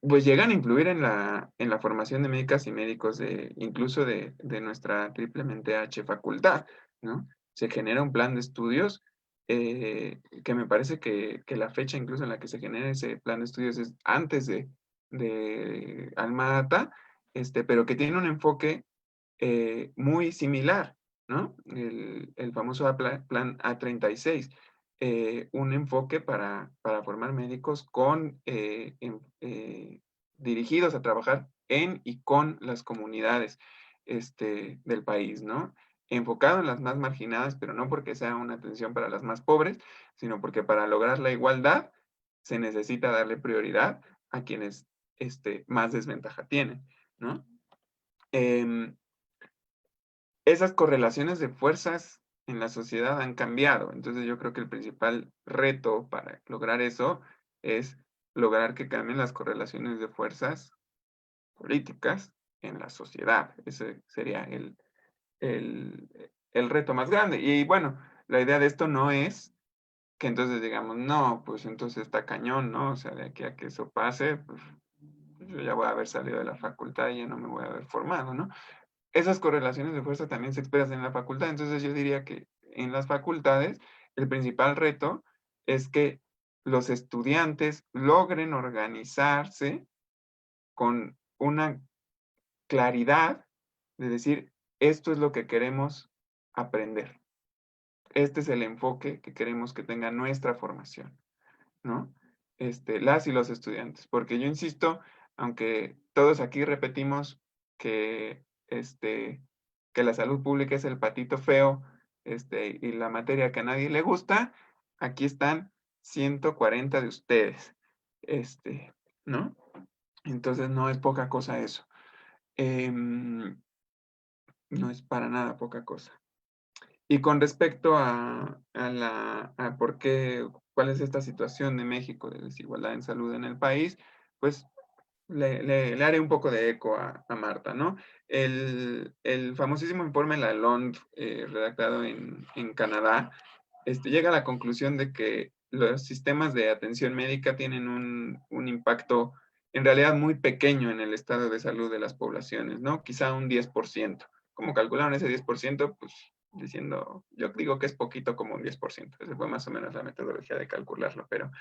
pues llegan a influir en la formación de médicas y médicos incluso de nuestra triplemente H facultad, ¿no? Se genera un plan de estudios que me parece que la fecha incluso en la que se genera ese plan de estudios es antes de Alma Ata, pero que tiene un enfoque muy similar, ¿no? El famoso plan A36, un enfoque para formar médicos dirigidos a trabajar en y con las comunidades del país, ¿no? Enfocado en las más marginadas, pero no porque sea una atención para las más pobres, sino porque para lograr la igualdad se necesita darle prioridad a quienes más desventaja tienen, ¿no? Esas correlaciones de fuerzas en la sociedad han cambiado. Entonces yo creo que el principal reto para lograr eso es lograr que cambien las correlaciones de fuerzas políticas en la sociedad. Ese sería el reto más grande. Y bueno, la idea de esto no es que entonces digamos, no, pues entonces está cañón, ¿no? O sea, de aquí a que eso pase, pues yo ya voy a haber salido de la facultad y ya no me voy a haber formado, ¿no? Esas correlaciones de fuerza también se expresan en la facultad. Entonces yo diría que en las facultades el principal reto es que los estudiantes logren organizarse con una claridad de decir, esto es lo que queremos aprender. Este es el enfoque que queremos que tenga nuestra formación, ¿no? Las y los estudiantes. Porque yo insisto, aunque todos aquí repetimos que, que la salud pública es el patito feo, y la materia que a nadie le gusta, aquí están 140 de ustedes, ¿no? Entonces no es poca cosa eso. No es para nada poca cosa. Y con respecto a por qué, cuál es esta situación de México de desigualdad en salud en el país, pues le haré un poco de eco a Marta, ¿no? El famosísimo informe La LOND, redactado en Canadá, llega a la conclusión de que los sistemas de atención médica tienen un impacto en realidad muy pequeño en el estado de salud de las poblaciones, ¿no? Quizá un 10%. ¿Cómo calcularon ese 10%? Pues diciendo, yo digo que es poquito como un 10%. Esa fue más o menos la metodología de calcularlo, pero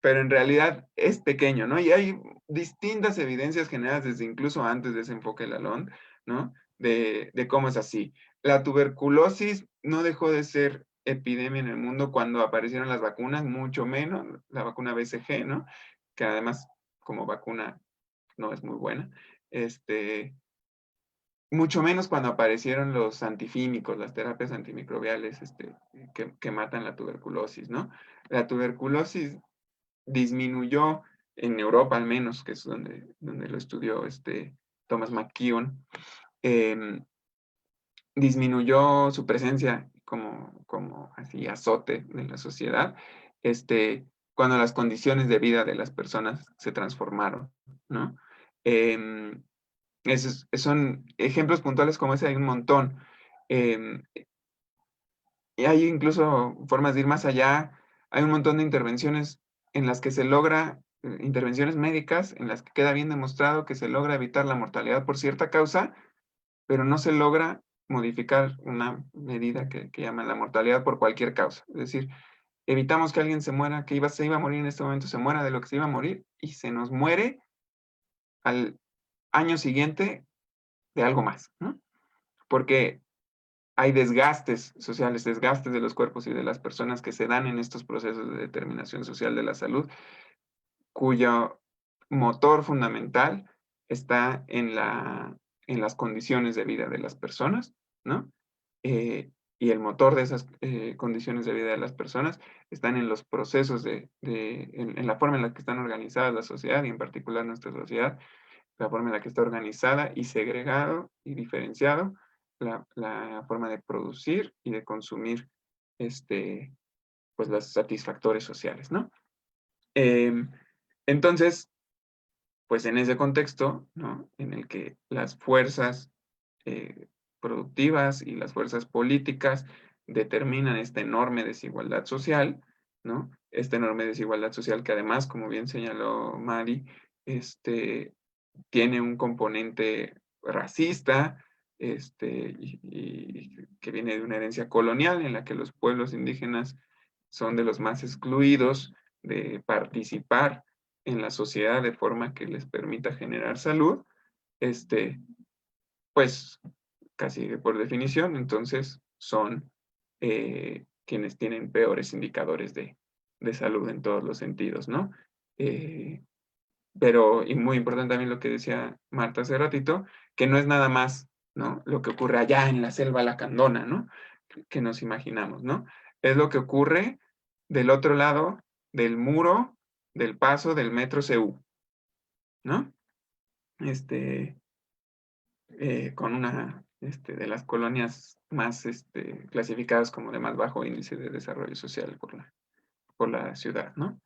pero en realidad es pequeño, ¿no? Y hay distintas evidencias generadas desde incluso antes de ese enfoque de la LOND, ¿no? De cómo es así. La tuberculosis no dejó de ser epidemia en el mundo cuando aparecieron las vacunas, mucho menos la vacuna BCG, ¿no? Que además como vacuna no es muy buena. Mucho menos cuando aparecieron los antifímicos, las terapias antimicrobiales que matan la tuberculosis, ¿no? La tuberculosis disminuyó en Europa al menos, que es donde lo estudió Thomas McKeown, disminuyó su presencia como así azote de la sociedad, cuando las condiciones de vida de las personas se transformaron, ¿no? Son ejemplos puntuales como ese, hay un montón. Y hay incluso formas de ir más allá. Hay un montón de intervenciones en las que se logra, intervenciones médicas, en las que queda bien demostrado que se logra evitar la mortalidad por cierta causa, pero no se logra modificar una medida que llaman la mortalidad por cualquier causa. Es decir, evitamos que alguien se muera, se iba a morir en este momento, se muera de lo que se iba a morir, y se nos muere al año siguiente de algo más, ¿no? Porque hay desgastes sociales, desgastes de los cuerpos y de las personas que se dan en estos procesos de determinación social de la salud, cuyo motor fundamental está en las condiciones de vida de las personas, ¿no? Y el motor de esas condiciones de vida de las personas están en los procesos en la forma en la que están organizadas la sociedad, y en particular nuestra sociedad, la forma en la que está organizada y segregado y diferenciado la forma de producir y de consumir pues los satisfactores sociales, ¿no? Entonces, pues en ese contexto, ¿no? En el que las fuerzas productivas y las fuerzas políticas determinan esta enorme desigualdad social, ¿no? Esta enorme desigualdad social que además, como bien señaló Mari, tiene un componente racista, y que viene de una herencia colonial en la que los pueblos indígenas son de los más excluidos de participar en la sociedad de forma que les permita generar salud, pues casi por definición, entonces son quienes tienen peores indicadores de salud en todos los sentidos, ¿no? Pero, y muy importante también lo que decía Marta hace ratito, que no es nada más, ¿no? Lo que ocurre allá en la selva lacandona, ¿no? Que nos imaginamos, ¿no? Es lo que ocurre del otro lado del muro del paso del metro CU, ¿no? Con una de las colonias más clasificadas como de más bajo índice de desarrollo social por la ciudad, ¿no?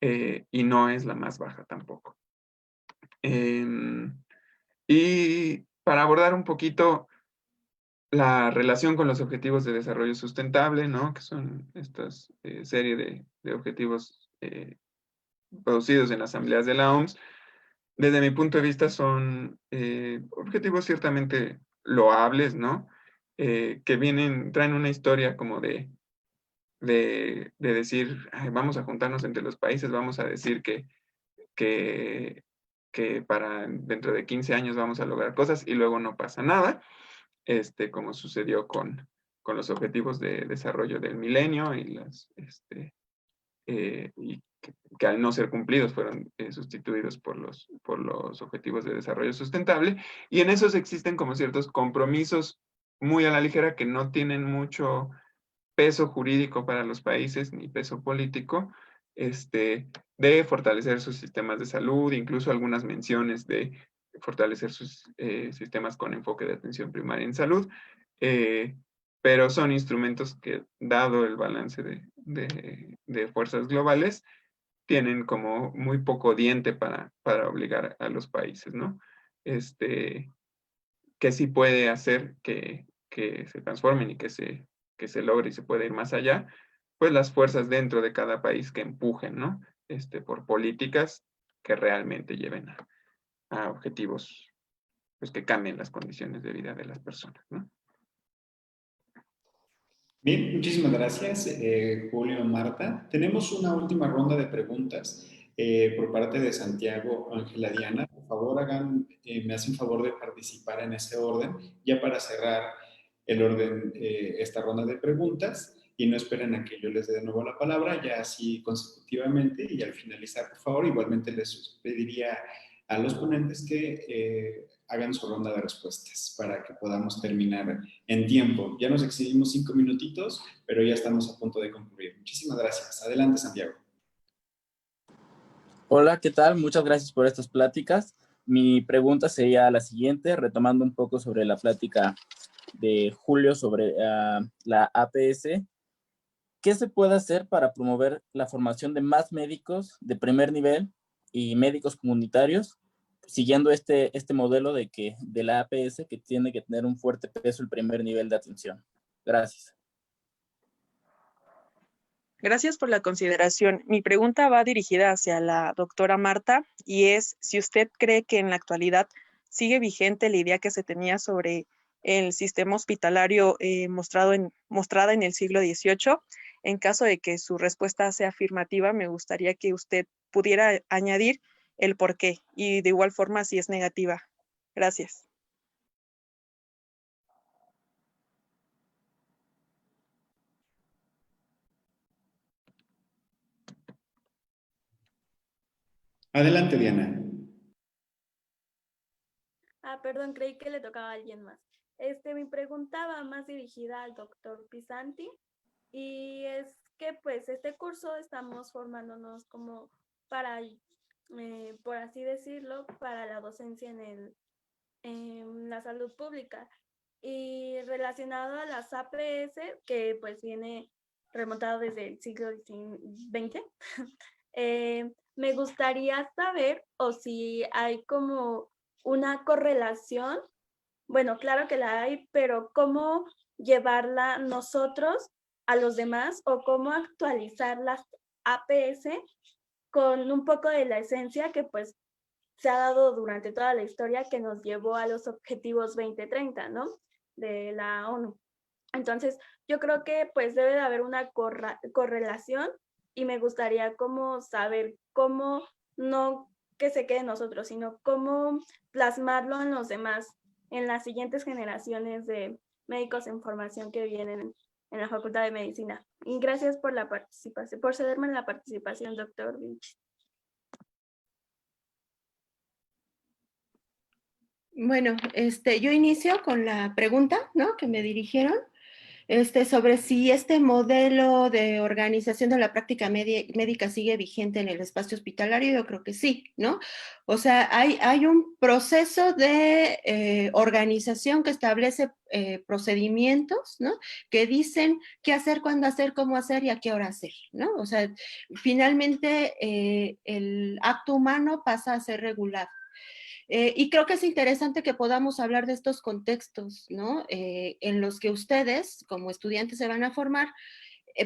Y no es la más baja tampoco. Y para abordar un poquito la relación con los objetivos de desarrollo sustentable, ¿no? Que son estas serie de objetivos producidos en las asambleas de la OMS, desde mi punto de vista son objetivos ciertamente loables, ¿no? Que traen una historia como de decir, "Ay, vamos a juntarnos entre los países, vamos a decir que para dentro de 15 años vamos a lograr cosas y luego no pasa nada, como sucedió con los objetivos de desarrollo del milenio y que al no ser cumplidos fueron sustituidos por los objetivos de desarrollo sustentable, y en esos existen como ciertos compromisos muy a la ligera que no tienen mucho peso jurídico para los países ni peso político, de fortalecer sus sistemas de salud, incluso algunas menciones de fortalecer sus sistemas con enfoque de atención primaria en salud, pero son instrumentos que, dado el balance de fuerzas globales, tienen como muy poco diente para obligar a los países, ¿no? Que sí puede hacer que se transformen y que se logre y se puede ir más allá, pues las fuerzas dentro de cada país que empujen, ¿no? Por políticas que realmente lleven a objetivos, pues que cambien las condiciones de vida de las personas, ¿no? Bien, muchísimas gracias, Julio, Marta. Tenemos una última ronda de preguntas por parte de Santiago, Ángela, Diana. Por favor, me hacen favor de participar en ese orden, ya para cerrar el orden, esta ronda de preguntas, y no esperen a que yo les dé de nuevo la palabra, ya así consecutivamente, y al finalizar, por favor, igualmente les pediría a los ponentes que hagan su ronda de respuestas para que podamos terminar en tiempo. Ya nos excedimos 5 minutitos, pero ya estamos a punto de concluir. Muchísimas gracias. Adelante, Santiago. Hola, ¿qué tal? Muchas gracias por estas pláticas. Mi pregunta sería la siguiente, retomando un poco sobre la plática de Julio sobre la APS. ¿Qué se puede hacer para promover la formación de más médicos de primer nivel y médicos comunitarios, siguiendo este modelo de la APS, que tiene que tener un fuerte peso el primer nivel de atención? Gracias. Gracias por la consideración. Mi pregunta va dirigida hacia la doctora Marta y es si usted cree que en la actualidad sigue vigente la idea que se tenía sobre el sistema hospitalario mostrada en el siglo XVIII. En caso de que su respuesta sea afirmativa, me gustaría que usted pudiera añadir el por qué y de igual forma si es negativa. Gracias. Adelante, Diana. Perdón, creí que le tocaba a alguien más. Mi pregunta va más dirigida al doctor Pisanti, y es que pues este curso estamos formándonos como para, por así decirlo, para la docencia en la salud pública. Y relacionado a las APS, que pues viene remontado desde el siglo XX, me gustaría saber o si hay como una correlación. Bueno, claro que la hay, pero ¿cómo llevarla nosotros a los demás o cómo actualizar las APS con un poco de la esencia que pues se ha dado durante toda la historia, que nos llevó a los objetivos 2030, ¿no? De la ONU. Entonces, yo creo que pues debe de haber una correlación, y me gustaría como saber cómo, no que se quede en nosotros, sino cómo plasmarlo en los demás, en las siguientes generaciones de médicos en formación que vienen en la Facultad de Medicina. Y gracias por la participación, por cederme la participación, doctor Vinci. Bueno, yo inicio con la pregunta, ¿no?, que me dirigieron, sobre si este modelo de organización de la práctica médica sigue vigente en el espacio hospitalario. Yo creo que sí, ¿no? O sea, hay un proceso de organización que establece procedimientos, ¿no?, que dicen qué hacer, cuándo hacer, cómo hacer y a qué hora hacer, ¿no? O sea, finalmente el acto humano pasa a ser regulado. Y creo que es interesante que podamos hablar de estos contextos, ¿no?, en los que ustedes como estudiantes se van a formar,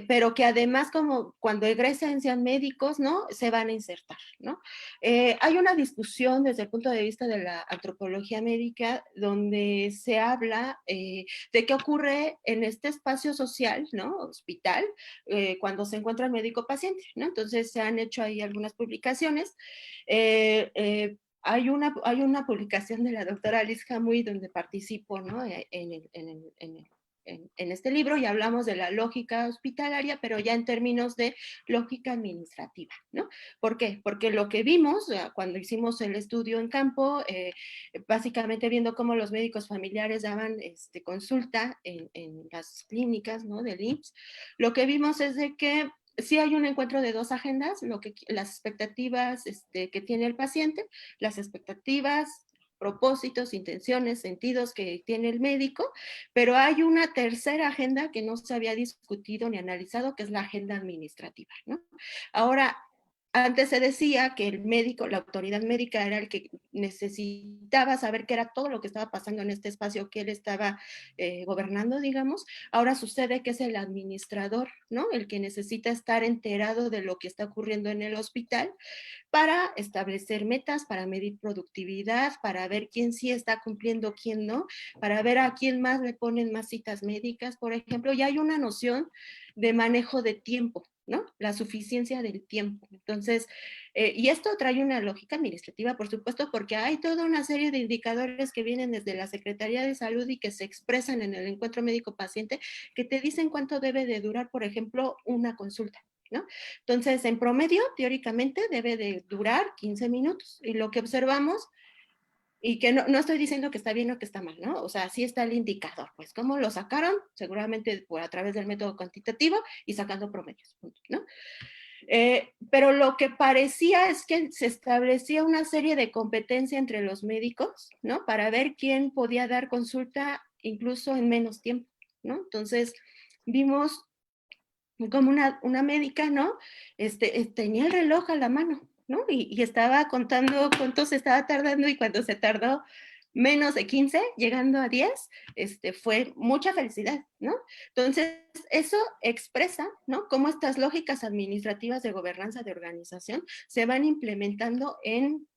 pero que además, como cuando egresen sean médicos, ¿no?, se van a insertar, ¿no? Hay una discusión desde el punto de vista de la antropología médica donde se habla de qué ocurre en este espacio social, ¿no?, hospital, cuando se encuentra el médico-paciente, ¿no? Entonces se han hecho ahí algunas publicaciones. hay una publicación de la doctora Liz Hamuy donde participo, ¿no? En este libro, y hablamos de la lógica hospitalaria, pero ya en términos de lógica administrativa, ¿no? ¿Por qué? Porque lo que vimos cuando hicimos el estudio en campo, básicamente viendo cómo los médicos familiares daban consulta en las clínicas, ¿no? Del IMSS, lo que vimos es de que sí hay un encuentro de dos agendas, las expectativas que tiene el paciente, las expectativas, propósitos, intenciones, sentidos que tiene el médico, pero hay una tercera agenda que no se había discutido ni analizado, que es la agenda administrativa, ¿no? Ahora, antes se decía que el médico, la autoridad médica era el que necesitaba saber qué era todo lo que estaba pasando en este espacio que él estaba gobernando, digamos. Ahora sucede que es el administrador, ¿no? El que necesita estar enterado de lo que está ocurriendo en el hospital para establecer metas, para medir productividad, para ver quién sí está cumpliendo, quién no, para ver a quién más le ponen más citas médicas, por ejemplo. Ya hay una noción de manejo de tiempo, ¿no? La suficiencia del tiempo. Entonces, y esto trae una lógica administrativa, por supuesto, porque hay toda una serie de indicadores que vienen desde la Secretaría de Salud y que se expresan en el encuentro médico-paciente, que te dicen cuánto debe de durar, por ejemplo, una consulta, ¿no? Entonces, en promedio, teóricamente, debe de durar 15 minutos. Y lo que observamos, y que no estoy diciendo que está bien o que está mal, ¿no? O sea, sí está el indicador, pues, ¿cómo lo sacaron? Seguramente a través del método cuantitativo y sacando promedios, ¿no? Pero lo que parecía es que se establecía una serie de competencia entre los médicos, ¿no? Para ver quién podía dar consulta incluso en menos tiempo, ¿no? Entonces, vimos como una médica, ¿no? Tenía el reloj a la mano, ¿no? Y estaba contando cuánto se estaba tardando, y cuando se tardó menos de 15, llegando a 10, fue mucha felicidad, ¿no? Entonces, eso expresa, ¿no? Cómo estas lógicas administrativas de gobernanza de organización se van implementando en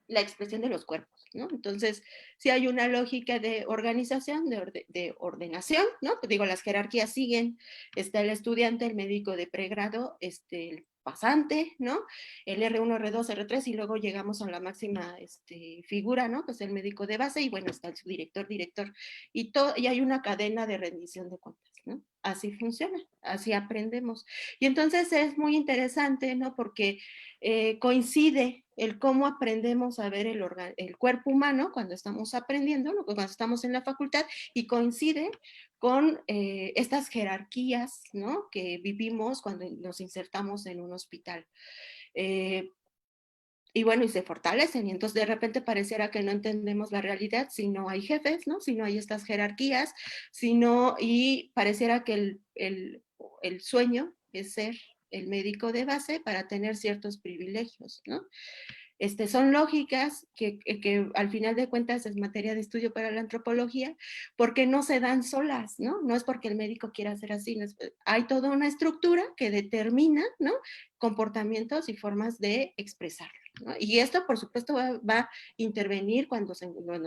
la expresión de los cuerpos, ¿no? Entonces, si hay una lógica de organización, de ordenación, ¿no? Pues digo, las jerarquías siguen, está el estudiante, el médico de pregrado, el pasante, ¿no? El R1, R2, R3, y luego llegamos a la máxima figura, ¿no? Que es el médico de base, y bueno, está el subdirector, director, y hay una cadena de rendición de cuentas, ¿no? Así funciona, así aprendemos. Y entonces es muy interesante, ¿no? Porque coincide el cómo aprendemos a ver el cuerpo humano cuando estamos aprendiendo, ¿no? Cuando estamos en la facultad, y coincide con estas jerarquías, ¿no? Que vivimos cuando nos insertamos en un hospital. Y bueno, y se fortalecen, y entonces de repente pareciera que no entendemos la realidad si no hay jefes, ¿no? Si no hay estas jerarquías, y pareciera que el sueño es ser el médico de base para tener ciertos privilegios, ¿no? Son lógicas que al final de cuentas es materia de estudio para la antropología, porque no se dan solas, ¿no? No es porque el médico quiera hacer así, hay toda una estructura que determina, ¿no? Comportamientos y formas de expresarlo, ¿no? Y esto, por supuesto, va a intervenir cuando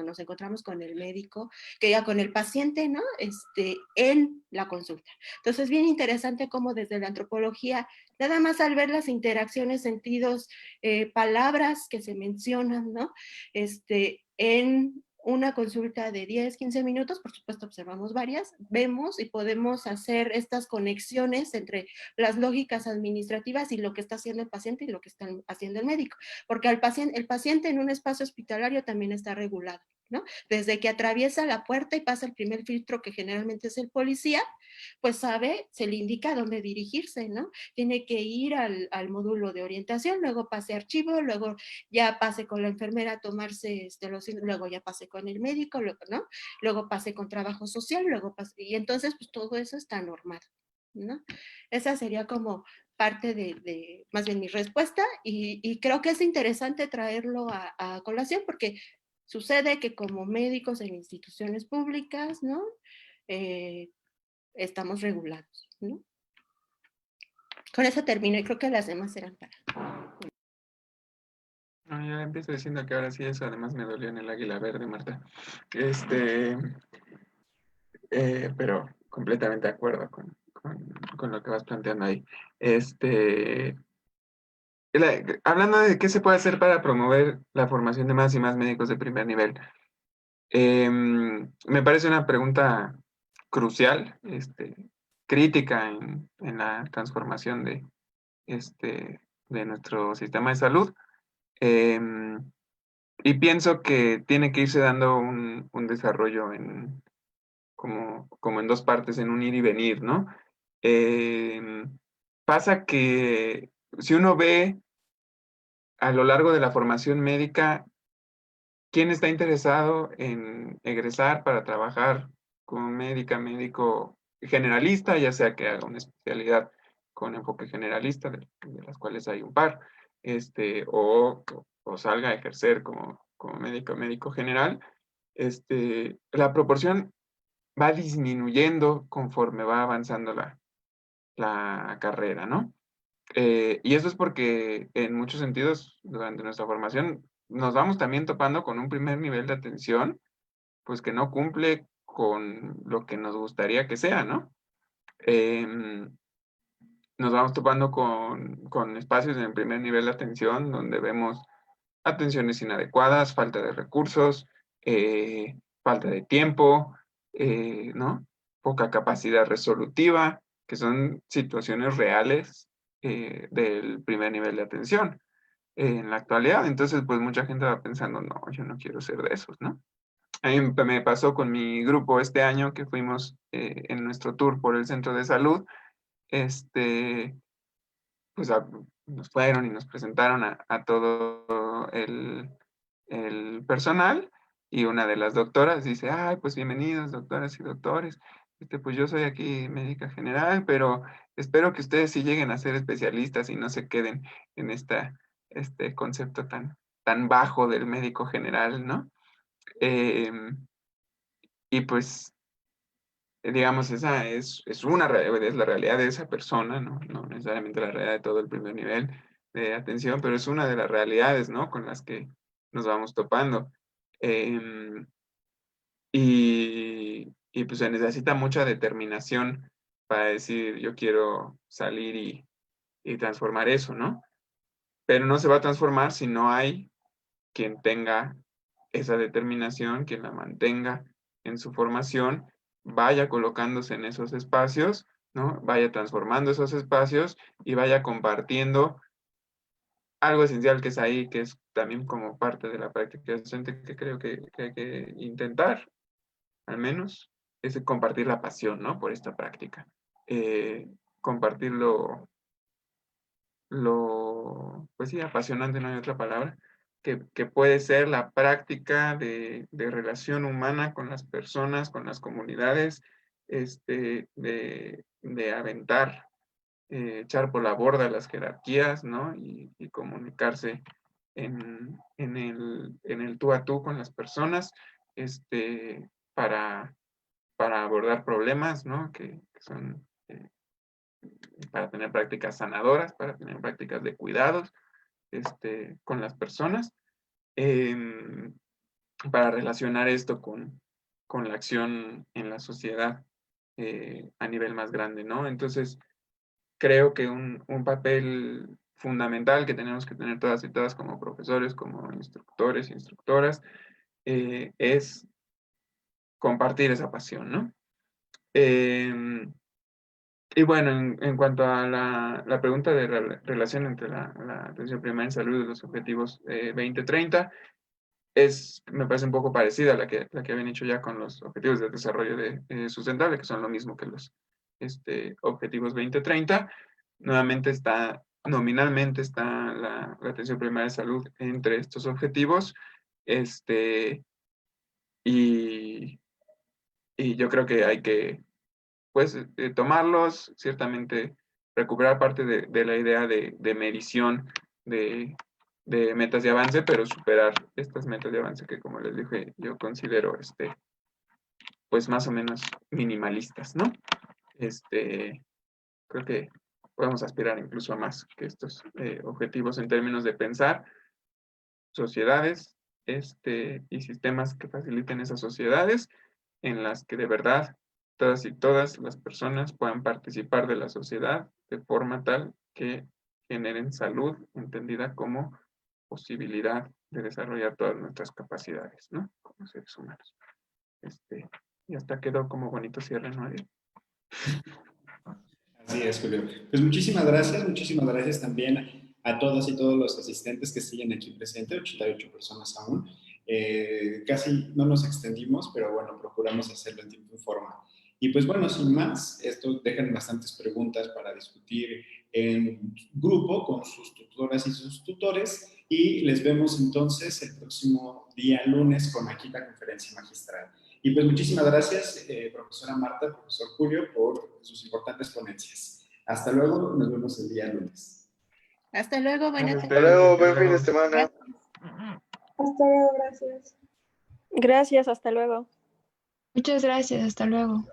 nos encontramos con el médico, que ya con el paciente, ¿no? En la consulta. Entonces, es bien interesante cómo desde la antropología, nada más al ver las interacciones, sentidos, palabras que se mencionan, ¿no? En una consulta de 10, 15 minutos, por supuesto observamos varias, vemos y podemos hacer estas conexiones entre las lógicas administrativas y lo que está haciendo el paciente y lo que está haciendo el médico, porque el paciente en un espacio hospitalario también está regulado, ¿no? Desde que atraviesa la puerta y pasa el primer filtro, que generalmente es el policía, pues se le indica a dónde dirigirse, ¿no? Tiene que ir al módulo de orientación, luego pase archivo, luego ya pase con la enfermera a tomarse luego ya pase con el médico, ¿no? Luego pase con trabajo social, y entonces pues todo eso está normado, ¿no? Esa sería como parte de más bien mi respuesta, y creo que es interesante traerlo a colación, porque sucede que como médicos en instituciones públicas, ¿no? Estamos regulados, ¿no? Con eso termino, y creo que las demás eran para... No, ya empiezo diciendo que ahora sí eso además me dolió en el águila verde, Marta. Pero completamente de acuerdo con lo que vas planteando ahí. Es hablando de qué se puede hacer para promover la formación de más y más médicos de primer nivel, me parece una pregunta crucial, crítica en la transformación de nuestro sistema de salud. Y pienso que tiene que irse dando un desarrollo como en dos partes, en un ir y venir, ¿no? Pasa que si uno ve a lo largo de la formación médica, ¿quién está interesado en egresar para trabajar como médico generalista, ya sea que haga una especialidad con enfoque generalista, de las cuales hay un par, o salga a ejercer como médico general? La proporción va disminuyendo conforme va avanzando la carrera, ¿no? Y eso es porque en muchos sentidos, durante nuestra formación, nos vamos también topando con un primer nivel de atención, pues que no cumple con lo que nos gustaría que sea, ¿no? Nos vamos topando con espacios en el primer nivel de atención donde vemos atenciones inadecuadas, falta de recursos, falta de tiempo, ¿no? Poca capacidad resolutiva, que son situaciones reales del primer nivel de atención en la actualidad. Entonces, pues mucha gente va pensando, no, yo no quiero ser de esos, ¿no? A mí me pasó con mi grupo este año que fuimos en nuestro tour por el centro de salud, pues nos fueron y nos presentaron a todo el personal, y una de las doctoras dice, ay, pues bienvenidos doctoras y doctores, pues yo soy aquí médica general, pero espero que ustedes sí lleguen a ser especialistas y no se queden en este concepto tan bajo del médico general, ¿no? Y pues, digamos, esa es la realidad de esa persona, ¿no? No necesariamente la realidad de todo el primer nivel de atención, pero es una de las realidades, ¿no? Con las que nos vamos topando. Y pues se necesita mucha determinación para decir, yo quiero salir y transformar eso, ¿no? Pero no se va a transformar si no hay quien tenga esa determinación, quien la mantenga en su formación, vaya colocándose en esos espacios, ¿no? Vaya transformando esos espacios y vaya compartiendo algo esencial que es ahí, que es también como parte de la práctica docente, que creo que hay que intentar, al menos, es compartir la pasión, ¿no? Por esta práctica. Compartir pues sí, apasionante, no hay otra palabra, que puede ser la práctica de relación humana con las personas, con las comunidades, de aventar, echar por la borda las jerarquías, ¿no? Y comunicarse en el tú a tú con las personas, para, para abordar problemas, ¿no? Que son, para tener prácticas sanadoras, para tener prácticas de cuidados, con las personas, para relacionar esto con la acción en la sociedad a nivel más grande, ¿no? Entonces, creo que un papel fundamental que tenemos que tener todas y todas como profesores, como instructores e instructoras, es compartir esa pasión, ¿no? Y bueno, en cuanto a la pregunta de relación entre la atención primaria en salud y los objetivos 2030, me parece un poco parecida a la que habían hecho ya con los objetivos de desarrollo sustentable, que son lo mismo que los objetivos 2030. Nuevamente nominalmente está la atención primaria de salud entre estos objetivos, y yo creo que hay que, pues, tomarlos, ciertamente recuperar parte de la idea de medición de metas de avance, pero superar estas metas de avance que, como les dije, yo considero, pues, más o menos minimalistas, ¿no? Creo que podemos aspirar incluso a más que estos objetivos en términos de pensar sociedades y sistemas que faciliten esas sociedades en las que de verdad todas y todas las personas puedan participar de la sociedad de forma tal que generen salud, entendida como posibilidad de desarrollar todas nuestras capacidades, ¿no? Como seres humanos. Y hasta quedó como bonito cierre, ¿no? Así es, Julio. Pues muchísimas gracias también a todas y todos los asistentes que siguen aquí presentes, 88 personas aún. Casi no nos extendimos, pero bueno, procuramos hacerlo en tiempo y forma. Y pues bueno, sin más, esto dejan bastantes preguntas para discutir en grupo con sus tutoras y sus tutores, y les vemos entonces el próximo día lunes con aquí la conferencia magistral. Y pues muchísimas gracias, profesora Marta, profesor Julio, por sus importantes ponencias. Hasta luego, nos vemos el día lunes. Hasta luego, buenas tardes. Hasta luego, buen fin de semana. Hasta luego, gracias. Gracias, hasta luego. Muchas gracias, hasta luego.